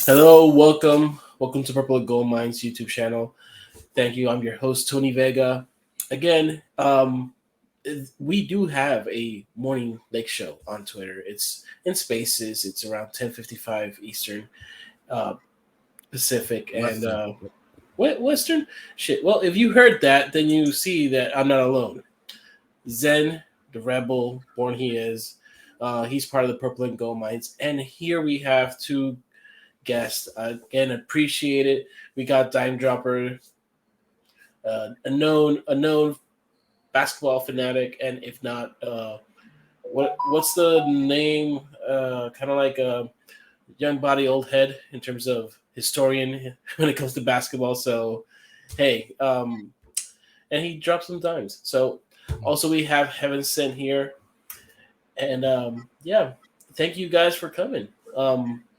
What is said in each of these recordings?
Hello, welcome to Purple and Gold Mines YouTube channel. Thank you. I'm your host Tony Vega. Again, we do have a morning lake show on Twitter. It's in Spaces. It's around 10:55 Eastern, uh, Pacific, and Western. what Western shit. Well, if you heard that, then you see that I'm not alone. Zen, the rebel, born he is. He's part of the Purple and Gold Mines, and here we have two guest. Again, appreciate it. We got Dime Dropper, a known basketball fanatic, and if not, what's the name? Kind of like a young body, old head in terms of historian when it comes to basketball. So, hey, and he dropped some dimes. So, also we have Heaven Sent here, and yeah, thank you guys for coming.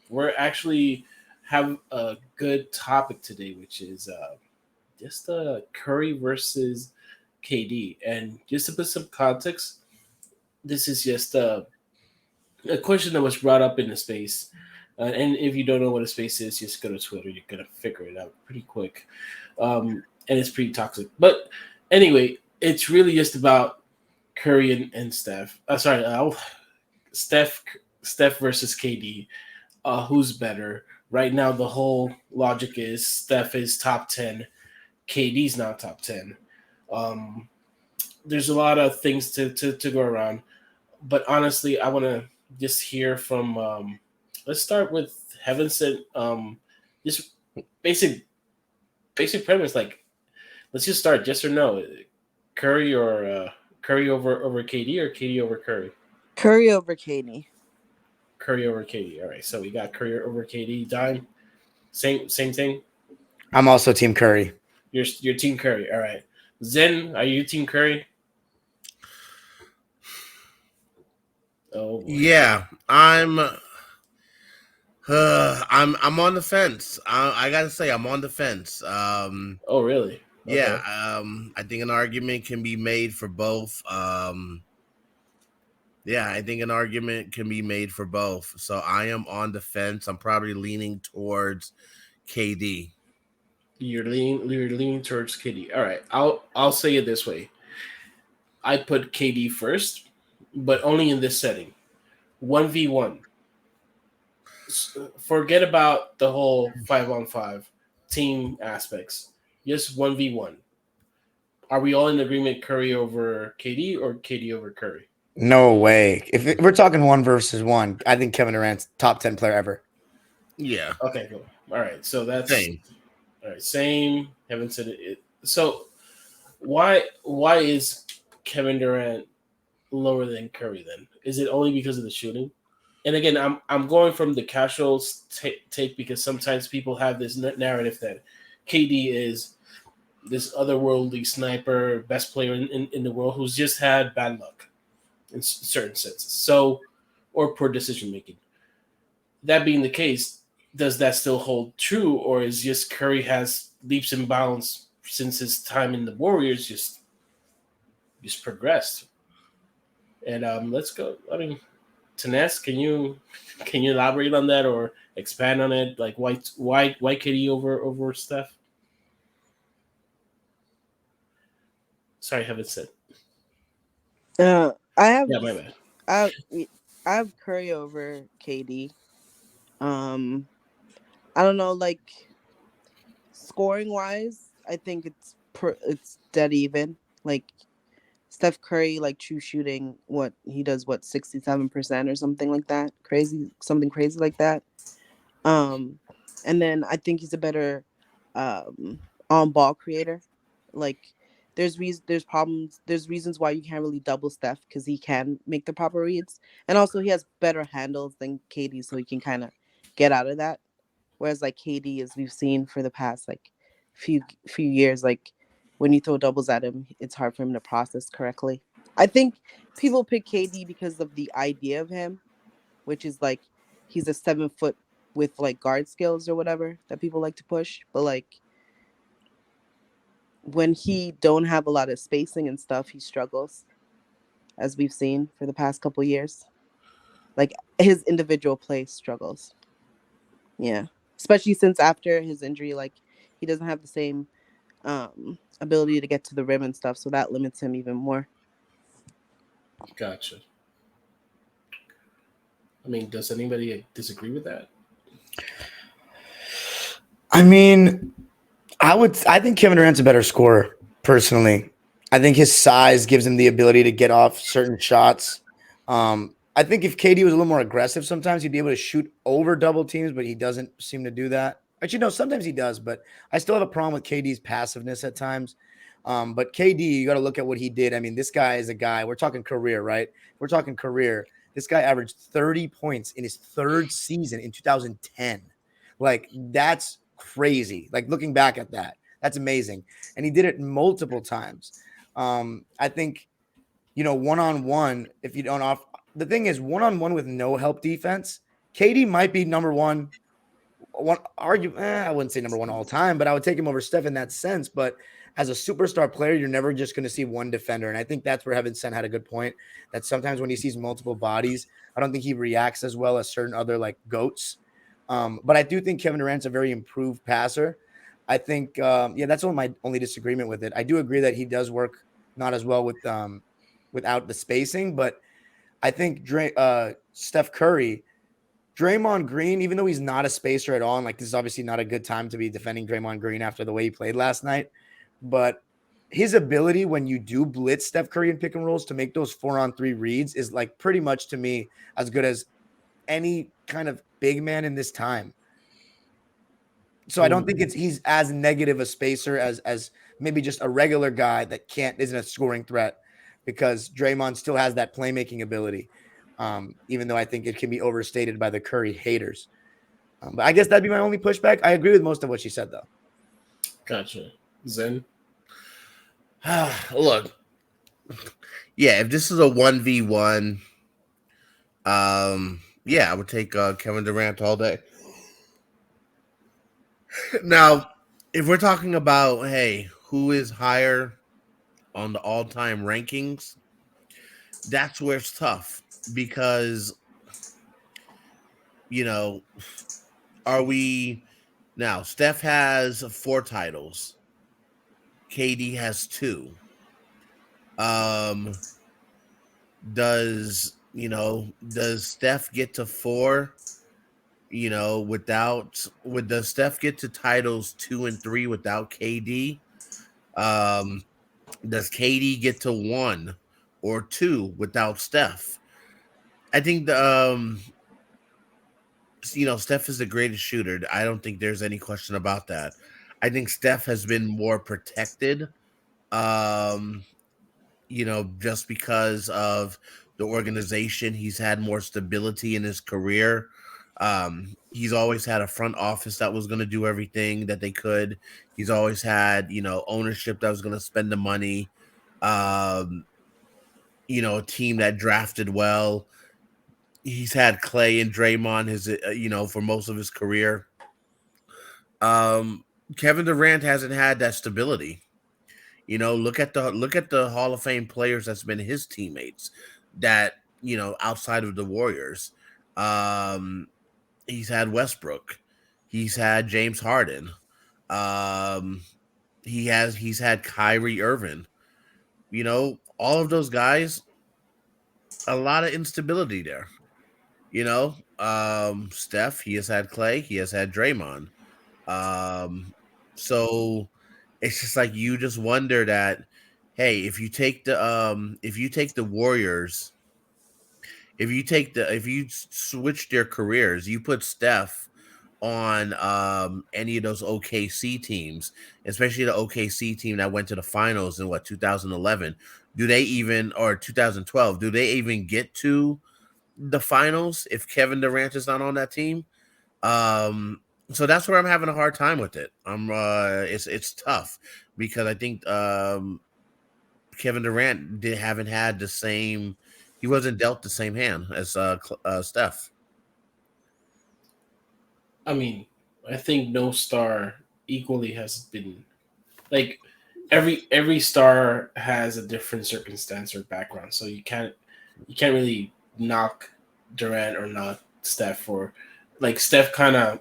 We're actually have a good topic today, which is just Curry versus KD. And just to put some context, this is just a question that was brought up in the space. And if you don't know what a space is, just go to Twitter. You're gonna figure it out pretty quick, and it's pretty toxic. But anyway, it's really just about Curry and Steph. Steph Steph versus KD. Who's better? Right now, the whole logic is Steph is top 10, KD's not top 10. Um, there's a lot of things to go around, but honestly, I want to just hear from. Let's start with Heaven Sent. Just basic basic premise. Like, let's just start. Yes or no? Curry or Curry over KD or KD over Curry? Curry over Katie. Curry over KD. All right, so we got Curry over KD. Dime. Same thing. I'm also Team Curry. Your team Curry. All right. Zen, are you team Curry? Oh boy. Yeah, I'm on the fence. I gotta say I'm on the fence. Oh really? Yeah. Okay. I think an argument can be made for both. Yeah, I think an argument can be made for both. So I am on the fence. I'm probably leaning towards KD. You're leaning towards KD. All right. I'll say it this way. I put KD first, but only in this setting. 1v1. Forget about the whole 5-on-5 team aspects. Just 1v1. Are we all in agreement Curry over KD or KD over Curry? No way. If we're talking one versus one, I think Kevin Durant's top 10 player ever. Yeah. Okay, cool. All right. So that's Same. all right. Same. Haven't said it. So why is Kevin Durant lower than Curry then? Is it only because of the shooting? And again, I'm going from the casual take because sometimes people have this narrative that KD is this otherworldly sniper, best player in the world who's just had bad luck in certain senses. So, or poor decision making. That being the case, does that still hold true, or is just Curry has leaps and bounds since his time in the Warriors just progressed? And let's go. I mean, Tanes, can you elaborate on that or expand on it? Like why KD over Steph? Sorry, I haven't said. I have Yeah, my bad. I I have Curry over KD. Um, I don't know, like scoring wise, I think it's dead even. Like Steph Curry, like true shooting, what he does, what 67% or something like that, something crazy like that. Um, and then I think he's a better on ball creator. Like there's reasons why you can't really double Steph because he can make the proper reads, and also he has better handles than KD, so he can kind of get out of that. Whereas like KD, as we've seen for the past like few years, like when you throw doubles at him, it's hard for him to process correctly. I think people pick KD because of the idea of him, which is like he's a 7 foot with like guard skills or whatever that people like to push. But like when he don't have a lot of spacing and stuff, he struggles, as we've seen for the past couple years. Like his individual play struggles. Yeah. especially since after his injury, like he doesn't have the same ability to get to the rim and stuff, so that limits him even more. Gotcha. I mean, does anybody disagree with that? I mean, I think Kevin Durant's a better scorer, personally. I think his size gives him the ability to get off certain shots. I think if KD was a little more aggressive sometimes, he'd be able to shoot over double teams, but he doesn't seem to do that. Actually, no, sometimes he does, but I still have a problem with KD's passiveness at times. But KD, you got to look at what he did. I mean, this guy is a guy, we're talking career, right? We're talking career. This guy averaged 30 points in his third season in 2010. Like, that's crazy. Like, looking back at that, that's amazing. And he did it multiple times. I think, one-on-one, if you don't off, the thing is, one-on-one with no help defense, KD might be number one. I wouldn't say number one all time, but I would take him over Steph in that sense. But as a superstar player, you're never just going to see one defender. And I think that's where Heaven Sent had a good point, that sometimes when he sees multiple bodies, I don't think he reacts as well as certain other like GOATs. But I do think Kevin Durant's a very improved passer. I think, that's my only disagreement with it. I do agree that he does work not as well with without the spacing, but I think Steph Curry, Draymond Green, even though he's not a spacer at all, and like this is obviously not a good time to be defending Draymond Green after the way he played last night, but his ability when you do blitz Steph Curry in pick and rolls to make those 4-on-3 reads is like pretty much to me as good as any kind of big man in this time. So I don't think he's as negative a spacer as maybe just a regular guy that isn't a scoring threat, because Draymond still has that playmaking ability. Even though I think it can be overstated by the Curry haters. But I guess that'd be my only pushback. I agree with most of what she said, though. Gotcha. Zen? Look, yeah, if this is a 1v1, I would take Kevin Durant all day. Now, if we're talking about, hey, who is higher on the all-time rankings, that's where it's tough because, are we now? Steph has 4 titles. KD has 2. Does Steph get to 4? Does Steph get to titles 2 and 3 without KD? Does KD get to 1 or 2 without Steph? I think Steph is the greatest shooter. I don't think there's any question about that. I think Steph has been more protected, just because of the organization. He's had more stability in his career. He's always had a front office that was going to do everything that they could. He's always had, ownership that was going to spend the money. A team that drafted well. He's had Clay and Draymond for most of his career. Kevin Durant hasn't had that stability. Look at the Hall of Fame players that's been his teammates that, outside of the Warriors. He's had Westbrook. He's had James Harden. He's had Kyrie Irving. All of those guys, a lot of instability there. Steph, he has had Clay, he has had Draymond. So it's just like you just wonder that, hey, if you take the Warriors, if you switch their careers, you put Steph on any of those OKC teams, especially the OKC team that went to the finals in 2011, or 2012, do they even get to the finals if Kevin Durant is not on that team? So that's where I'm having a hard time with it. It's tough because I think Kevin Durant haven't had the same. He wasn't dealt the same hand as Steph. I mean, I think no star equally has been like every star has a different circumstance or background, so you can't really knock Durant or not Steph for like Steph kind of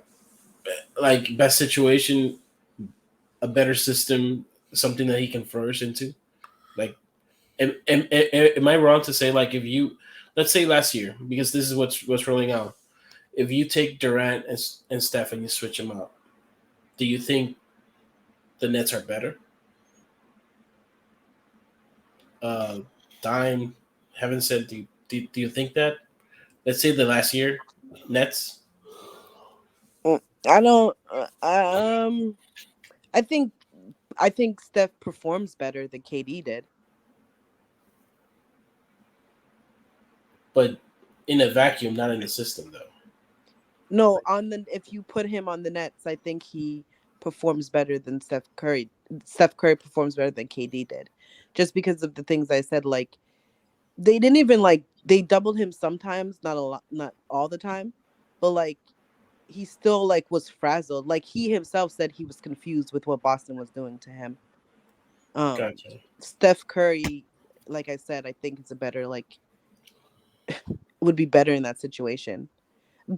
like best situation, a better system, something that he can flourish into? Like, am I wrong to say like if you, let's say last year, because this is what's rolling out. If you take Durant and Steph and you switch them out, do you think the Nets are better? Uh, Dime, haven't said. Do you think that? Let's say the last year Nets, I don't. I think Steph performs better than KD did. but in a vacuum, not in the system though. No, on the if you put him on the Nets, I think he performs better than Steph Curry. Steph Curry performs better than KD did, just because of the things I said. Like they didn't even like they doubled him sometimes, not a lot, not all the time, but like he still like was frazzled. Like he himself said he was confused with what Boston was doing to him. Gotcha. Steph Curry, like I said, I think it's a better like would be better in that situation.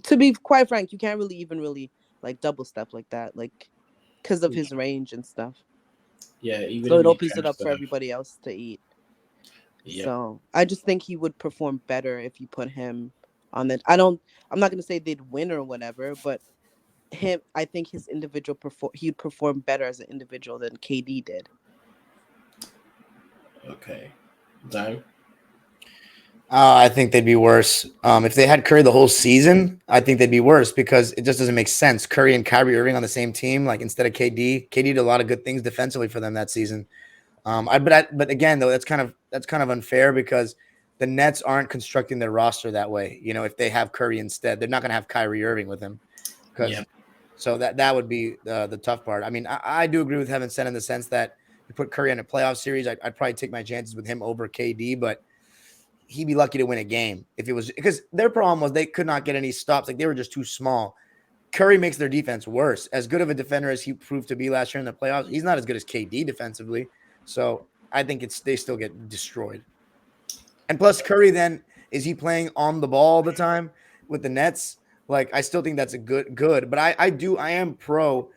To be quite frank, you can't really even really like double step like that, like because of his range and stuff. Yeah, even So if it you opens it trap up for Steph. everybody else to eat. Yep. So I just think he would perform better if you put him on the. I don't. I'm not gonna say they'd win or whatever, but him. I think his individual he'd perform better as an individual than KD did. Okay. Dime. I think they'd be worse. If they had Curry the whole season, I think they'd be worse because it just doesn't make sense. Curry and Kyrie Irving on the same team, like instead of KD. KD did a lot of good things defensively for them that season. But again though, that's kind of unfair because the Nets aren't constructing their roster that way. You know, if they have Curry instead, they're not going to have Kyrie Irving with him because Yep. so that would be the tough part. I mean, I do agree with Heaven said in the sense that you put Curry in a playoff series, I'd probably take my chances with him over KD, but he'd be lucky to win a game if it was because their problem was they could not get any stops. Like they were just too small. Curry makes their defense worse. As good of a defender as he proved to be last year in the playoffs, he's not as good as KD defensively. So I think they still get destroyed. And plus, Curry then is he playing on the ball all the time with the Nets? Like I still think that's a good. But I am pro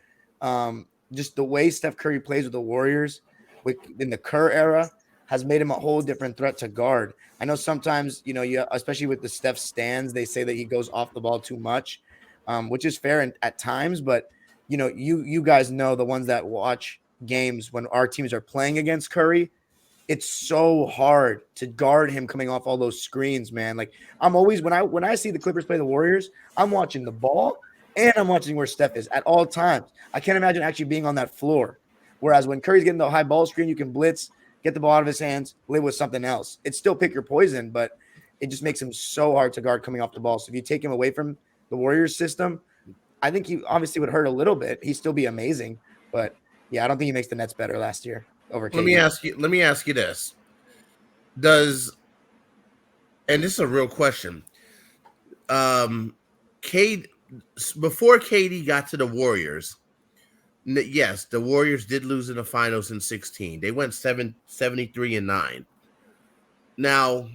just the way Steph Curry plays with the Warriors with in the Kerr era has made him a whole different threat to guard. I know sometimes, you especially with the Steph stands, they say that he goes off the ball too much, which is fair at times. But you guys know the ones that watch games when our teams are playing against Curry, it's so hard to guard him coming off all those screens, man. Like I'm always when I see the Clippers play the Warriors, I'm watching the ball and I'm watching where Steph is at all times. I can't imagine actually being on that floor. Whereas when Curry's getting the high ball screen, you can blitz, get the ball out of his hands, live with something else. It's still pick your poison, but it just makes him so hard to guard coming off the ball. So if you take him away from the Warriors system, I think he obviously would hurt a little bit. He'd still be amazing, but yeah, I don't think he makes the Nets better last year over Let me KD. ask you. Let me ask you this: Does and this is a real question? K before KD got to the Warriors, yes, the Warriors did lose in the finals in 16. They went 73-9. Now,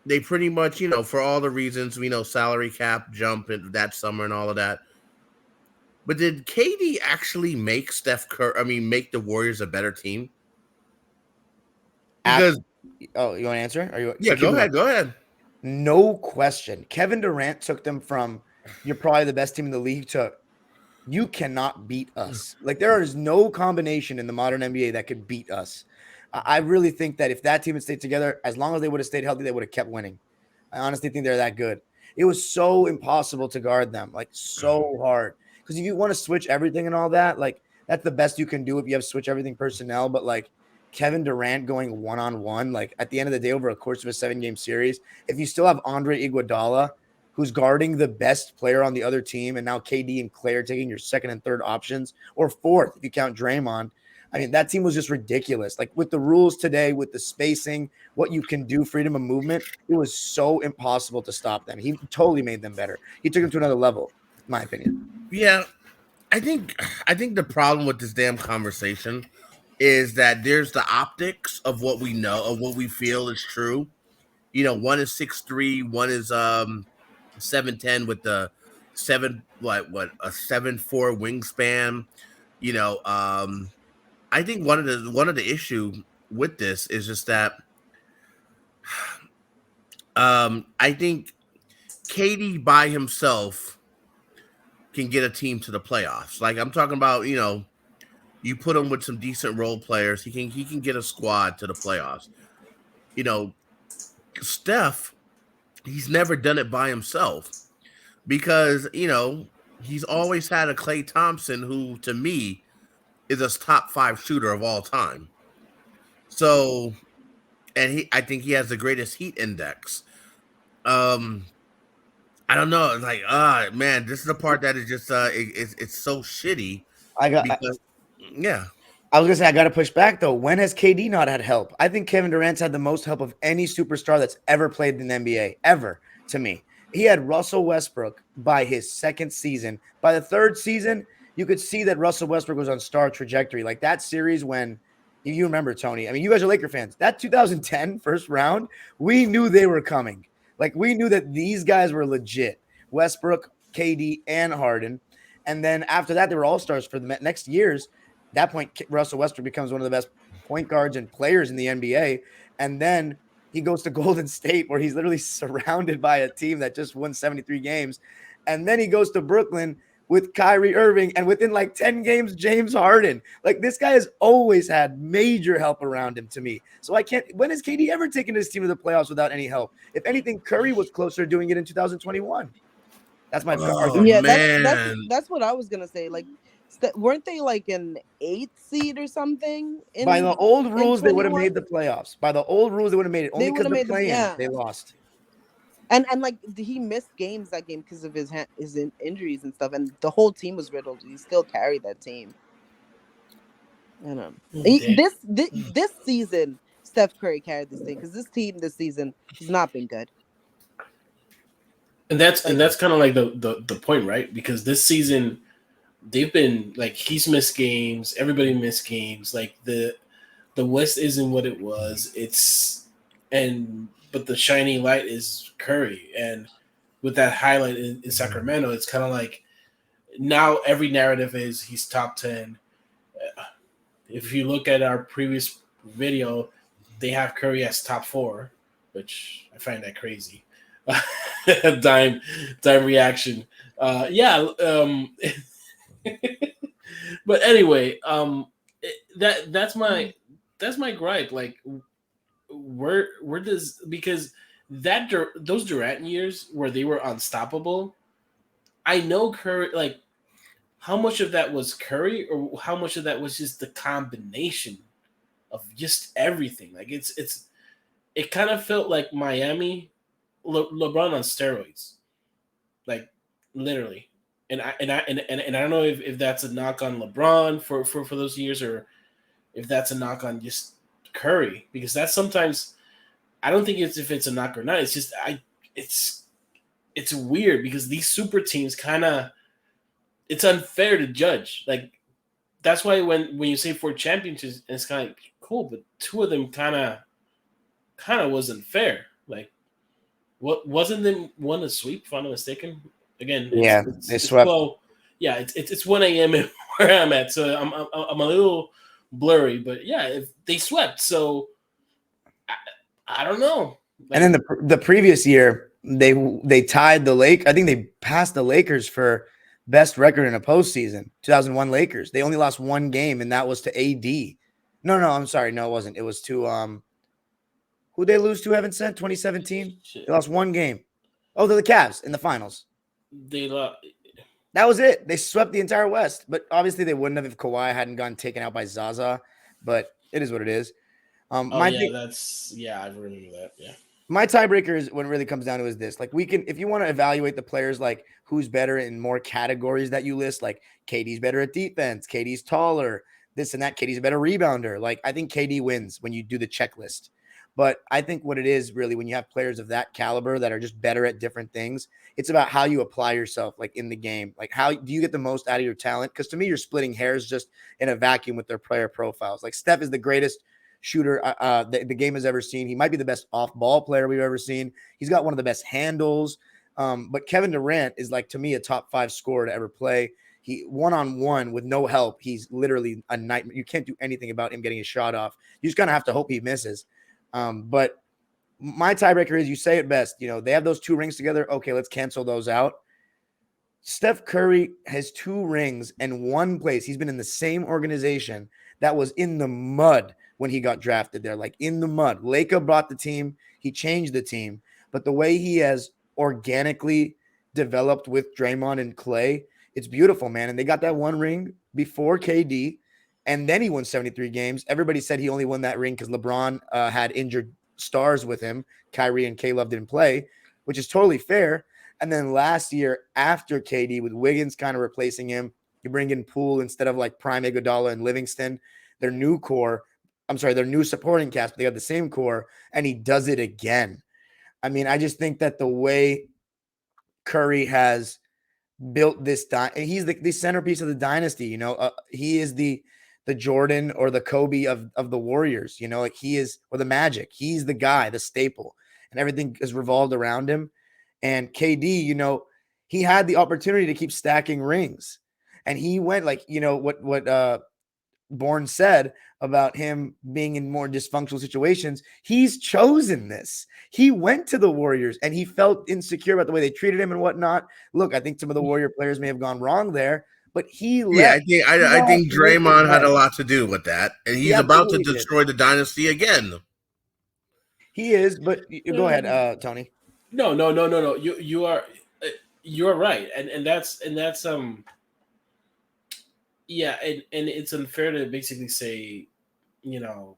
they pretty much, for all the reasons we know, salary cap jump in that summer and all of that. But did KD actually make make the Warriors a better team? At, Because oh, you want to answer? Are you yeah, keep go going? ahead, go ahead. No question. Kevin Durant took them from you're probably the best team in the league to you cannot beat us. Like there is no combination in the modern NBA that could beat us. I really think that if that team had stayed together, as long as they would have stayed healthy, they would have kept winning. I honestly think they're that good. It was so impossible to guard them, like so hard. Because if you want to switch everything and all that, like that's the best you can do if you have switch everything personnel. But like Kevin Durant going one on one, like at the end of the day, over a course of a 7-game series, if you still have Andre Iguodala, who's guarding the best player on the other team, and now KD and Clay are taking your second and third options, or fourth if you count Draymond. I mean, that team was just ridiculous. Like with the rules today, with the spacing, what you can do, freedom of movement, it was so impossible to stop them. He totally made them better. He took them to another level, in my opinion. Yeah, I think the problem with this damn conversation is that there's the optics of what we know, of what we feel is true. One is 6'3", one is 7'10" with the a 7'4" wingspan. You know, I think one of the issue with this is just that I think Katie by himself can get a team to the playoffs. Like I'm talking about, you put him with some decent role players, he can get a squad to the playoffs. You know, Steph, he's never done it by himself because, he's always had a Klay Thompson who to me is a top 5 shooter of all time. So, and I think he has the greatest heat index. Um I don't know. It's like, man, this is the part that is just it's so shitty I got. because yeah. I was gonna say I gotta push back though. When has KD not had help? I think Kevin Durant's had the most help of any superstar that's ever played in the NBA ever. To me, he had Russell Westbrook by his second season. By the third season, you could see that Russell Westbrook was on star trajectory. Like that series when you remember Tony. I mean, you guys are Laker fans. That 2010 first round, we knew they were coming. Like we knew that these guys were legit. Westbrook, KD, and Harden. And then after that, they were all stars for the next years. That point, Russell Westbrook becomes one of the best point guards and players in the NBA. And then he goes to Golden State, where he's literally surrounded by a team that just won 73 games. And then he goes to Brooklyn with Kyrie Irving, and within like 10 games, James Harden. Like this guy has always had major help around him to me. So I can't. When has KD ever taken his team to the playoffs without any help? If anything, Curry was closer to doing it in 2021. That's my argument. Yeah, man. that's what I was gonna say. Like, weren't they like an 8th seed or something? By the old rules, they would have 21? made the playoffs. By the old rules, they would have made it. Only because they're playing, they lost. And like he missed games that game because of his injuries and stuff, and the whole team was riddled. He still carried that team. I don't know. This season, Steph Curry carried this thing because this team this season has not been good. And that's kind of like the point, right? Because this season they've been like he's missed games, everybody missed games. Like the West isn't what it was. But the shining light is Curry, and with that highlight in Sacramento, it's kind of like now every narrative is he's top 10. If you look at our previous video, they have Curry as top 4, which I find that crazy. dime reaction. But anyway, that's my gripe. Like, where does, because those Durant years where they were unstoppable, I know Curry, like how much of that was Curry or how much of that was just the combination of just everything. Like it kind of felt like Miami, LeBron on steroids, like literally. And I don't know if that's a knock on LeBron for those years or if that's a knock on just Curry, because that's sometimes I don't think it's a knock or not. It's just it's weird because these super teams kind of, it's unfair to judge. Like that's why when you say 4 championships, it's kind of like, cool, but 2 of them kind of wasn't fair. Like what wasn't them one a sweep? If I'm not mistaken. Again, they swept. Well, yeah, it's 1 a.m. where I'm at, so I'm a little blurry, but yeah, if they swept, so I don't know. Like, and then the previous year they tied the Lake. I think they passed the Lakers for best record in a postseason. 2001 Lakers. They only lost 1 game, and that was to AD. No, I'm sorry, no, it wasn't. It was to who they lose to? Heaven sent 2017. Shit. They lost 1 game. Oh, they're the Cavs in the finals. They lost. That was it. They swept the entire West, but obviously they wouldn't have if Kawhi hadn't gotten taken out by Zaza. But it is what it is. I remember that. Yeah. My tiebreaker is when it really comes down to is this: like we can, if you want to evaluate the players, like who's better in more categories that you list, like KD's better at defense, KD's taller, this and that. KD's a better rebounder. Like I think KD wins when you do the checklist. But I think what it is really when you have players of that caliber that are just better at different things, it's about how you apply yourself like in the game. Like how do you get the most out of your talent? Because to me, you're splitting hairs just in a vacuum with their player profiles. Like Steph is the greatest shooter the game has ever seen. He might be the best off-ball player we've ever seen. He's got one of the best handles. But Kevin Durant is like to me a top 5 scorer to ever play. He one-on-one with no help. He's literally a nightmare. You can't do anything about him getting his shot off. You just kind of have to hope he misses. But my tiebreaker is you say it best. You know, they have those 2 rings together. Okay, let's cancel those out. Steph Curry has 2 rings and 1 place. He's been in the same organization that was in the mud when he got drafted there, like in the mud. Laker brought the team. He changed the team. But the way he has organically developed with Draymond and Clay, it's beautiful, man. And they got that 1 ring before KD, and then he won 73 games. Everybody said he only won that ring because LeBron had injured stars with him. Kyrie and K-Love didn't play, which is totally fair. And then last year, after KD, with Wiggins kind of replacing him, you bring in Poole instead of like Prime Iguodala and Livingston. Their new core, their new supporting cast, but they got the same core, and he does it again. I mean, I just think that the way Curry has built this, he's the centerpiece of the dynasty. You know, he is the Jordan or the Kobe of the Warriors. You know, like he is, or the Magic. He's the guy, the staple, and everything is revolved around him. And KD, you know, he had the opportunity to keep stacking rings, and he went like, you know, what Bourne said about him being in more dysfunctional situations. He's chosen this. He went to the Warriors and he felt insecure about the way they treated him and whatnot. Look, I think some of the Warrior players may have gone wrong there, but he left. Yeah, I think Draymond had a lot to do with that, and he's about to destroy the dynasty again. He is, but go ahead, Tony. No. You're right, and that's yeah, and it's unfair to basically say, you know,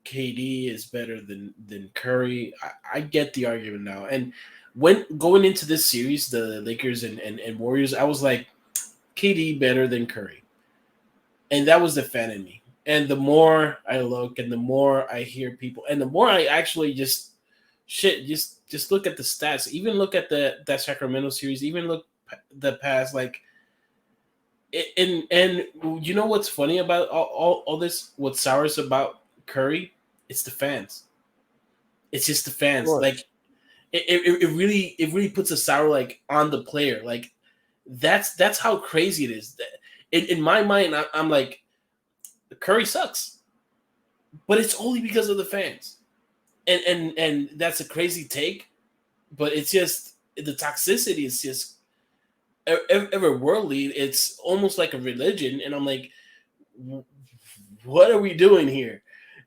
KD is better than Curry. I get the argument now, and when going into this series, the Lakers and Warriors, I was like, KD better than Curry, and that was the fan in me. And the more I look, and the more I hear people, and the more I actually just look at the stats, even look at that Sacramento series, even look the past, like. And you know what's funny about all this? What sours about Curry? It's the fans. It's just the fans. Like it really puts a sour like on the player. Like that's how crazy it is. In my mind, I'm like, Curry sucks, but it's only because of the fans. And that's a crazy take, but it's just the toxicity is just ever worldly. It's almost like a religion, and I'm like, what are we doing here?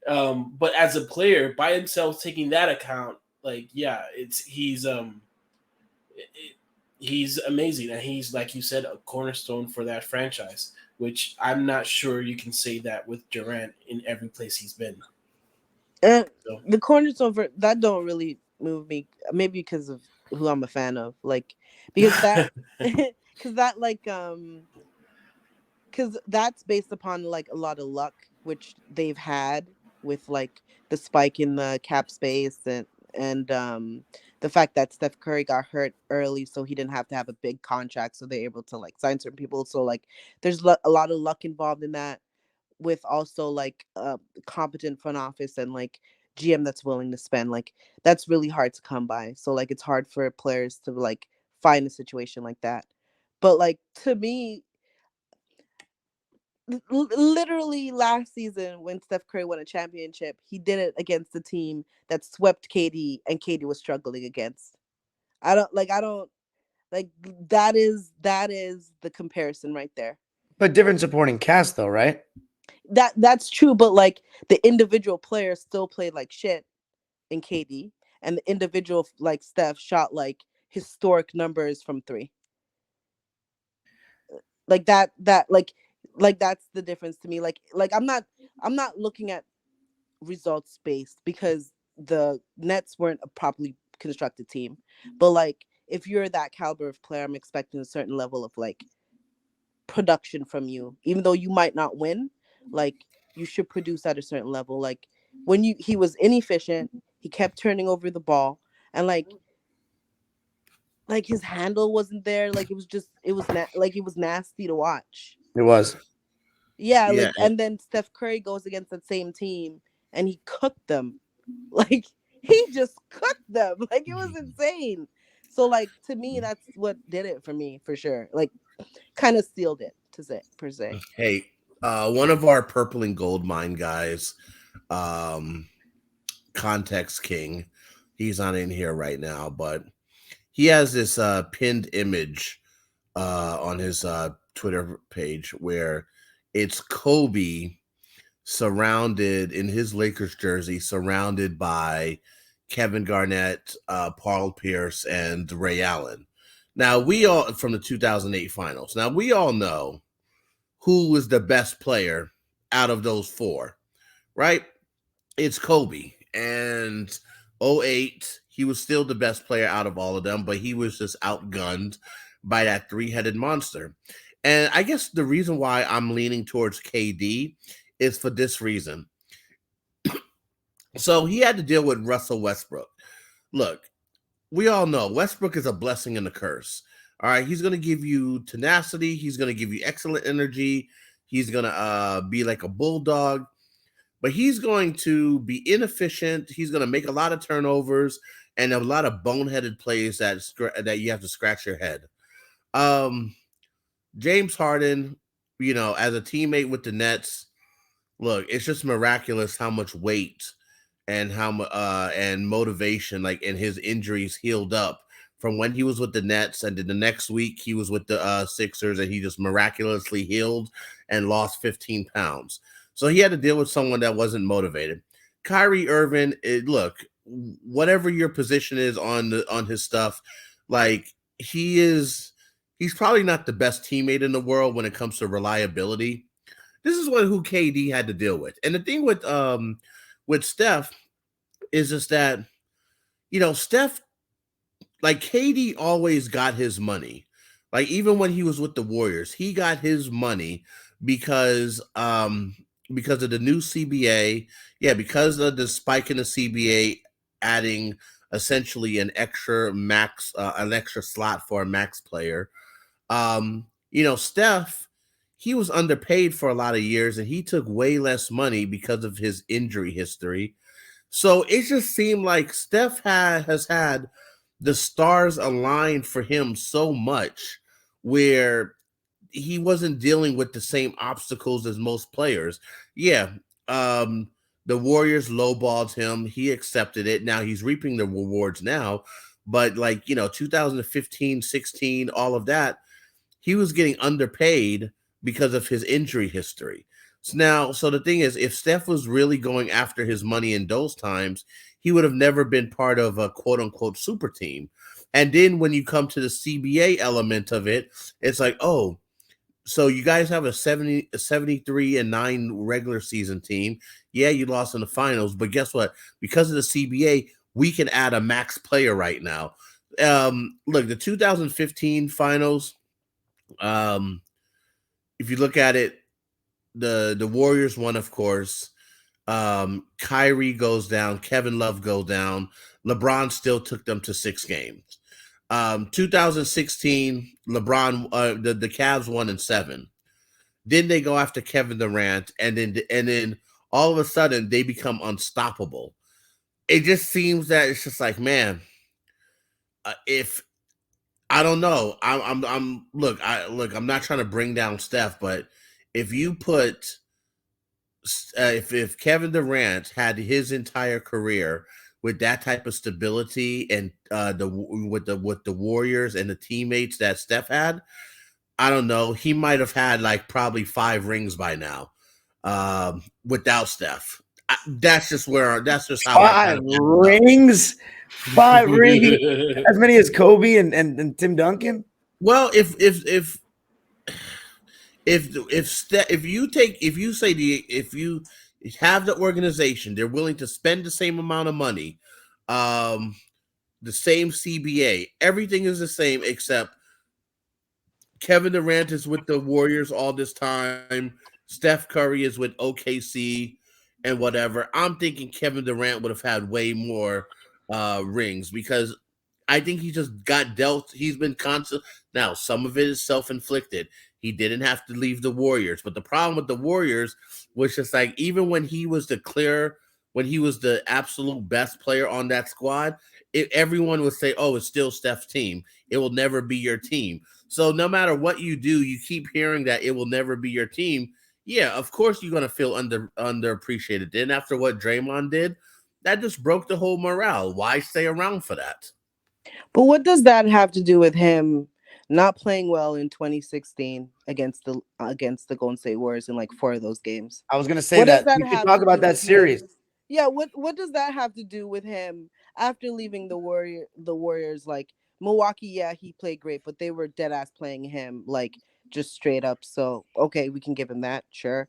But as a player by himself, taking that account, like, yeah, he's amazing, and he's, like you said, a cornerstone for that franchise, which I'm not sure you can say that with Durant in every place he's been. So. The cornerstone for that don't really move me, maybe because of who I'm a fan of, like, because that because that like because that's based upon like a lot of luck which they've had with like the spike in the cap space and the fact that Steph Curry got hurt early, so he didn't have to have a big contract, so they're able to like sign certain people. So like there's a lot of luck involved in that, with also like competent front office and like GM that's willing to spend. Like that's really hard to come by. So like it's hard for players to like find a situation like that. But like to me, literally last season when Steph Curry won a championship, he did it against the team that swept KD and KD was struggling against. I don't like that is the comparison right there. But different supporting cast though, right? That's true, but like the individual players still played like shit in KD, and the individual like Steph shot like historic numbers from 3. Like that that's the difference to me. Like I'm not looking at results based, because the Nets weren't a properly constructed team. But like if you're that caliber of player, I'm expecting a certain level of like production from you, even though you might not win. Like you should produce at a certain level. Like when he was inefficient, he kept turning over the ball, and like his handle wasn't there. Like it was nasty to watch. It was. Yeah, like, and then Steph Curry goes against that same team and he cooked them. Like he just cooked them. Like it was insane. So like to me, that's what did it for me for sure. Like kind of sealed it to say per se. Hey, one of our purple and gold mine guys, um, Context King, he's not in here right now, but he has this pinned image on his Twitter page where it's Kobe surrounded in his Lakers jersey, surrounded by Kevin Garnett, Paul Pierce, and Ray Allen. Now, we all, from the 2008 finals, now we all know who was the best player out of those four, right? It's Kobe. And '08, he was still the best player out of all of them, but he was just outgunned by that three-headed monster. And I guess the reason why I'm leaning towards KD is for this reason. So he had to deal with Russell Westbrook. Look, we all know Westbrook is a blessing and a curse. All right, he's going to give you tenacity. He's going to give you excellent energy. He's going to be like a bulldog, but he's going to be inefficient. He's going to make a lot of turnovers and a lot of boneheaded plays that you have to scratch your head. James Harden, as a teammate with the Nets, look, it's just miraculous how much weight and and motivation, like, and his injuries healed up from when he was with the Nets, and then the next week he was with the Sixers, and he just miraculously healed and lost 15 pounds. So he had to deal with someone that wasn't motivated. Kyrie Irving, look, whatever your position is on his stuff, like he's probably not the best teammate in the world when it comes to reliability. This is who KD had to deal with. And the thing with Steph is just that, Steph, like KD always got his money. Like even when he was with the Warriors, he got his money because of the new CBA. Yeah, because of the spike in the CBA, adding essentially an extra slot for a max player. Steph, he was underpaid for a lot of years, and he took way less money because of his injury history. So it just seemed like Steph has had the stars aligned for him so much where he wasn't dealing with the same obstacles as most players. Yeah, the Warriors lowballed him. He accepted it. Now he's reaping the rewards now. But 2015, 16, all of that, he was getting underpaid because of his injury history. So the thing is, if Steph was really going after his money in those times, he would have never been part of a quote unquote super team. And then when you come to the CBA element of it, it's like, oh, so you guys have a 73-9 regular season team. Yeah, you lost in the finals, but guess what? Because of the CBA, we can add a max player right now. Look, the 2015 finals, if you look at it, the Warriors won, of course. Kyrie goes down, Kevin Love goes down. LeBron still took them to 6 games. 2016, LeBron, the Cavs won in 7. Then they go after Kevin Durant, and then all of a sudden they become unstoppable. It just seems that it's just like, man, if I don't know, I'm not trying to bring down Steph, but if you put if Kevin Durant had his entire career with that type of stability and with the Warriors and the teammates that Steph had, I don't know, he might have had like probably 5 rings by now without Steph. That's just how 5 rings. 5 rings, as many as Kobe and Tim Duncan. Well, if you have the organization, they're willing to spend the same amount of money, the same CBA, everything is the same except Kevin Durant is with the Warriors all this time. Steph Curry is with OKC and whatever. I'm thinking Kevin Durant would have had way more rings because I think he just got dealt. He's been constant. Now, some of it is self-inflicted. He didn't have to leave the Warriors. But the problem with the Warriors was just like, even when he was the clear when he was the absolute best player on that squad, everyone would say, "Oh, it's still Steph's team. It will never be your team." So no matter what you do, you keep hearing that it will never be your team. Yeah, of course you're gonna feel underappreciated. Then after what Draymond did, that just broke the whole morale. Why stay around for that? But what does that have to do with him not playing well in 2016 against the Golden State Warriors in like four of those games? I was gonna say What does that that we could have talk to about do that with him? series. Yeah, what does that have to do with him after leaving the Warriors? Like Milwaukee, yeah, he played great, but they were dead ass playing him like just straight up. So okay, we can give him that, sure.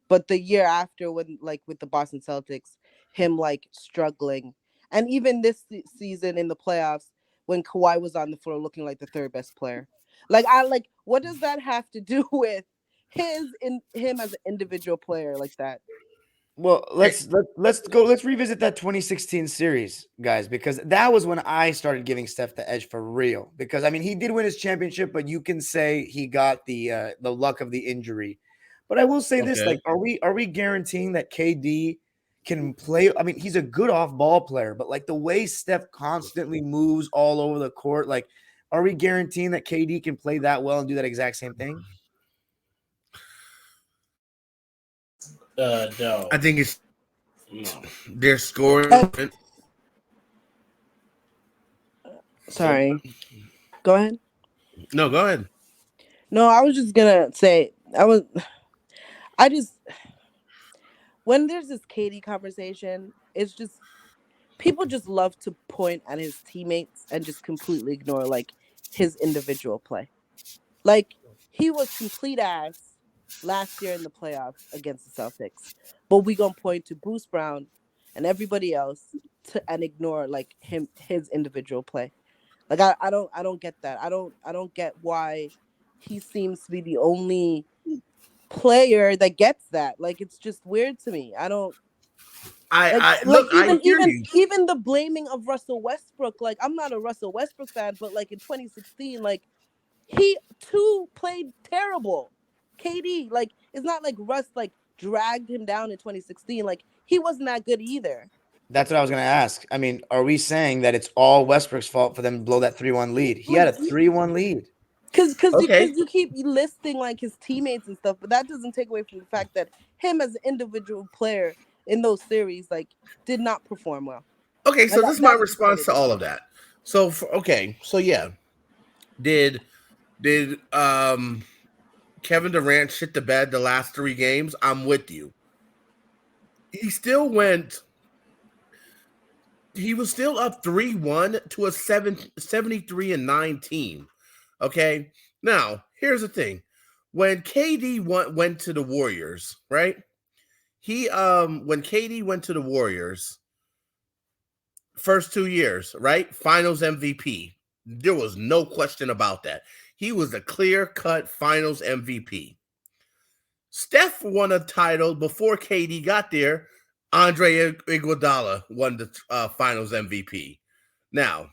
But the year after, when like with the Boston Celtics, him like struggling, and even this season in the playoffs when Kawhi was on the floor looking like the third best player, like what does that have to do with him as an individual player like that? Well, let's revisit that 2016 series, guys, because that was when I started giving Steph the edge for real. Because I mean, he did win his championship, but you can say he got the luck of the injury. But I will say this: like, Okay. are we guaranteeing that KD can play? I mean, he's a good off ball player, but like the way Steph constantly moves all over the court, like, are we guaranteeing that KD can play that well and do that exact same thing? No, I think it's no. their scoring. Uh, sorry, go ahead. No, go ahead. No, I was just gonna say I just when there's this Katie conversation, it's just people just love to point at his teammates and just completely ignore like his individual play. Like he was complete ass last year in the playoffs against the Celtics, but we gonna point to Bruce Brown and everybody else to and ignore like his individual play. Like I don't get that. I don't get why he seems to be the only player that gets that. Like it's just weird to me. I don't I like look. I even hear even you. even the blaming of Russell Westbrook. Like I'm not a Russell Westbrook fan, but like in 2016, like he too played terrible. KD, like it's not like Russ like dragged him down in 2016. Like he wasn't that good either. That's what I was going to ask. I mean, are we saying that it's all Westbrook's fault for them to blow that 3-1 lead? He Like had a 3-1 lead. Okay. you keep listing like his teammates and stuff, but that doesn't take away from the fact that him as an individual player in those series like did not perform well. Okay. Like So this is my that's just what response it to is. all of that. Okay. So yeah, did did Kevin Durant shit the bed the last three games? I'm with you. He still went. He was still up 3-1 to a 73-9 team. Okay. Now here's the thing: when KD went to the Warriors, right? He when KD went to the Warriors, first 2 years, right? Finals MVP. There was no question about that. He was a clear cut finals MVP. Steph won a title before KD got there. Andre Iguodala won the finals MVP. Now,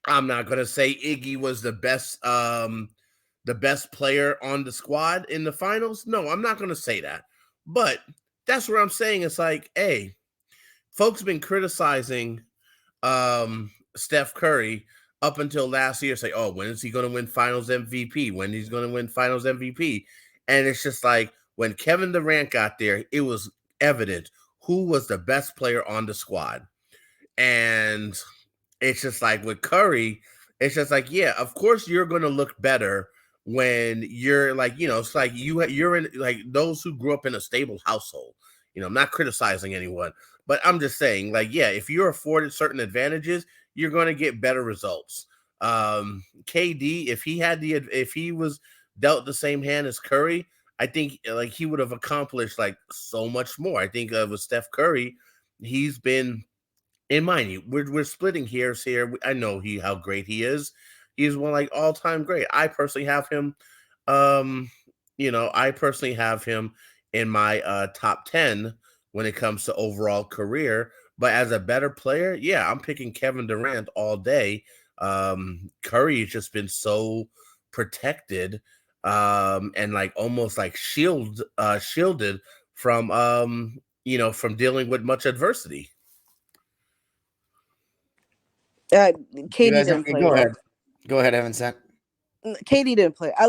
I'm not going to say Iggy was the best player on the squad in the finals. No, I'm not going to say that. But that's what I'm saying. It's like, hey, folks been criticizing Steph Curry up until last year. Say, oh, when is he going to win Finals MVP? When he's going to win Finals MVP? And it's just like when Kevin Durant got there, it was evident who was the best player on the squad. And it's just like with Curry, it's just like, yeah, of course you're going to look better when you're like, it's like you're in like those who grew up in a stable household. I'm not criticizing anyone, but I'm just saying, like, yeah, if you're afforded certain advantages, you're going to get better results. KD, if he was dealt the same hand as Curry, I think like he would have accomplished like so much more. I think with Steph Curry, he's been and mind you, we're splitting hairs here. I know how great he is. He's one like all time great. I personally have him. Um, I personally have him in my top 10 when it comes to overall career. But as a better player, yeah, I'm picking Kevin Durant all day. Curry has just been so protected, and like almost like shielded from from dealing with much adversity. You Katie guys, didn't play go well. ahead. Go ahead, Evan Sent. Katie didn't play. I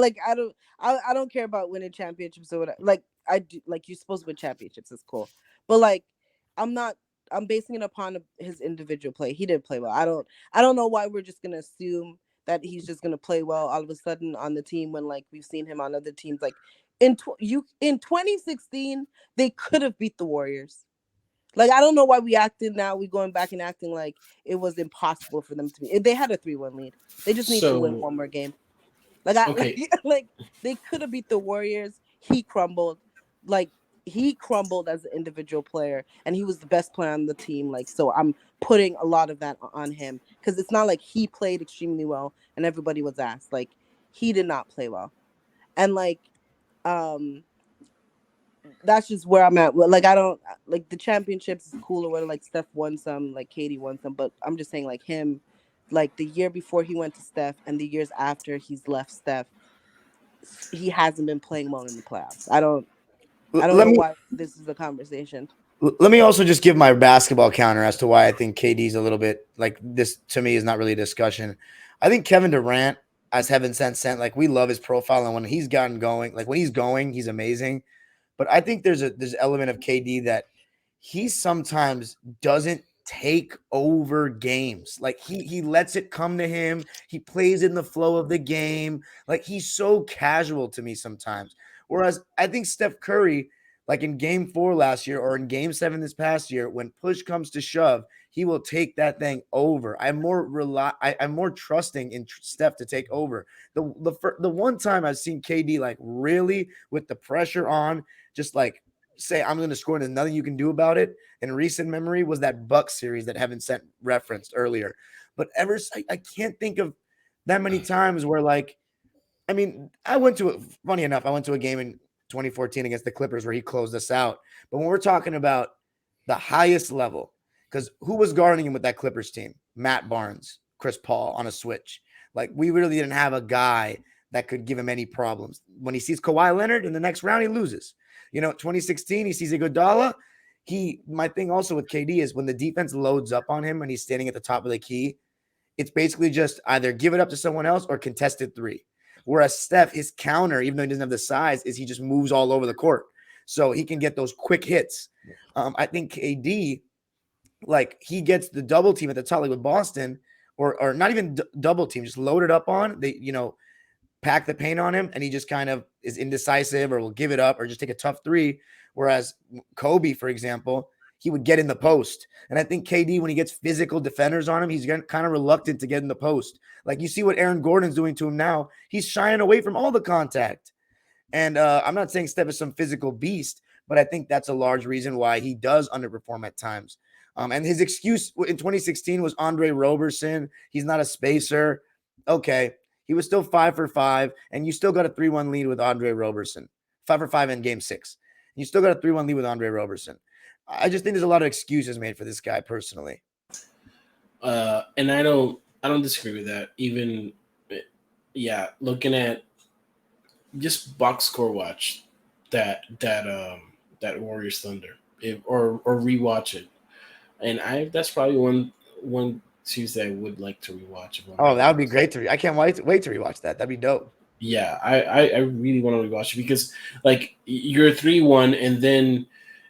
don't care about winning championships or whatever. Like I do, like you're supposed to win championships. It's cool, but like I'm not. I'm basing it upon his individual play. He didn't play well. I don't know why we're just gonna assume that he's just gonna play well all of a sudden on the team when like we've seen him on other teams. Like in 2016 they could have beat the Warriors. Like I don't know why we acted now. We going back and acting like it was impossible for them to be. They had a 3-1 lead. They just need to win So one more game. Like I okay, like they could have beat the Warriors. He crumbled. Like he crumbled as an individual player, and he was the best player on the team. Like so, I'm putting a lot of that on him because it's not like he played extremely well and everybody was asked. Like he did not play well, and um that's just where I'm at. Like I don't like the championships is cool or whatever. Like Steph won some, like Katie won some, but I'm just saying like him, like the year before he went to Steph and the years after he's left Steph, he hasn't been playing well in the playoffs. I don't Let know me why this is a conversation. let me also just give my basketball counter as to why I think KD's a little bit like this. To me, is not really a discussion. I think Kevin Durant, as Heaven sent, like we love his profile, and when he's gotten going, like when he's going, he's amazing. But I think there's an element of KD that he sometimes doesn't take over games. Like he lets it come to him. He plays in the flow of the game. Like he's so casual to me sometimes. Whereas I think Steph Curry, like in game 4 last year or in game 7 this past year, when push comes to shove, he will take that thing over. I'm more trusting in Steph to take over. The one time I've seen KD like really with the pressure on, just like say I'm going to score and there's nothing you can do about it in recent memory was that Bucks series that Heaven Sent referenced earlier. But I can't think of that many times where like, I mean, funny enough, I went to a game in 2014 against the Clippers where he closed us out. But when we're talking about the highest level, because who was guarding him with that Clippers team? Matt Barnes, Chris Paul on a switch. Like we really didn't have a guy that could give him any problems. When he sees Kawhi Leonard in the next round, he loses. 2016, he sees Iguodala. My thing also with KD is when the defense loads up on him and he's standing at the top of the key, it's basically just either give it up to someone else or contested 3. Whereas Steph, his counter, even though he doesn't have the size, is he just moves all over the court. So he can get those quick hits. I think KD, like he gets the double team at the top, like with Boston, or not even double team, just load it up on. They, pack the paint on him, and he just kind of is indecisive or will give it up or just take a tough 3. Whereas Kobe, for example, he would get in the post. And I think KD, when he gets physical defenders on him, he's kind of reluctant to get in the post. Like you see what Aaron Gordon's doing to him now. He's shying away from all the contact. And I'm not saying Steph is some physical beast, but I think that's a large reason why he does underperform at times. And his excuse in 2016 was Andre Roberson. He's not a spacer. Okay. He was still 5 for 5, and you still got a 3-1 lead with Andre Roberson. 5 for 5 in game 6. You still got a 3-1 lead with Andre Roberson. I just think there's a lot of excuses made for this guy personally. And I don't disagree with that. Even, looking at just box score watch that Warriors Thunder, or rewatch it, and that's probably one Tuesday I would like to rewatch. Oh, that would be great I can't wait to rewatch that. That'd be dope. Yeah, I really want to rewatch it because like you're 3-1 and then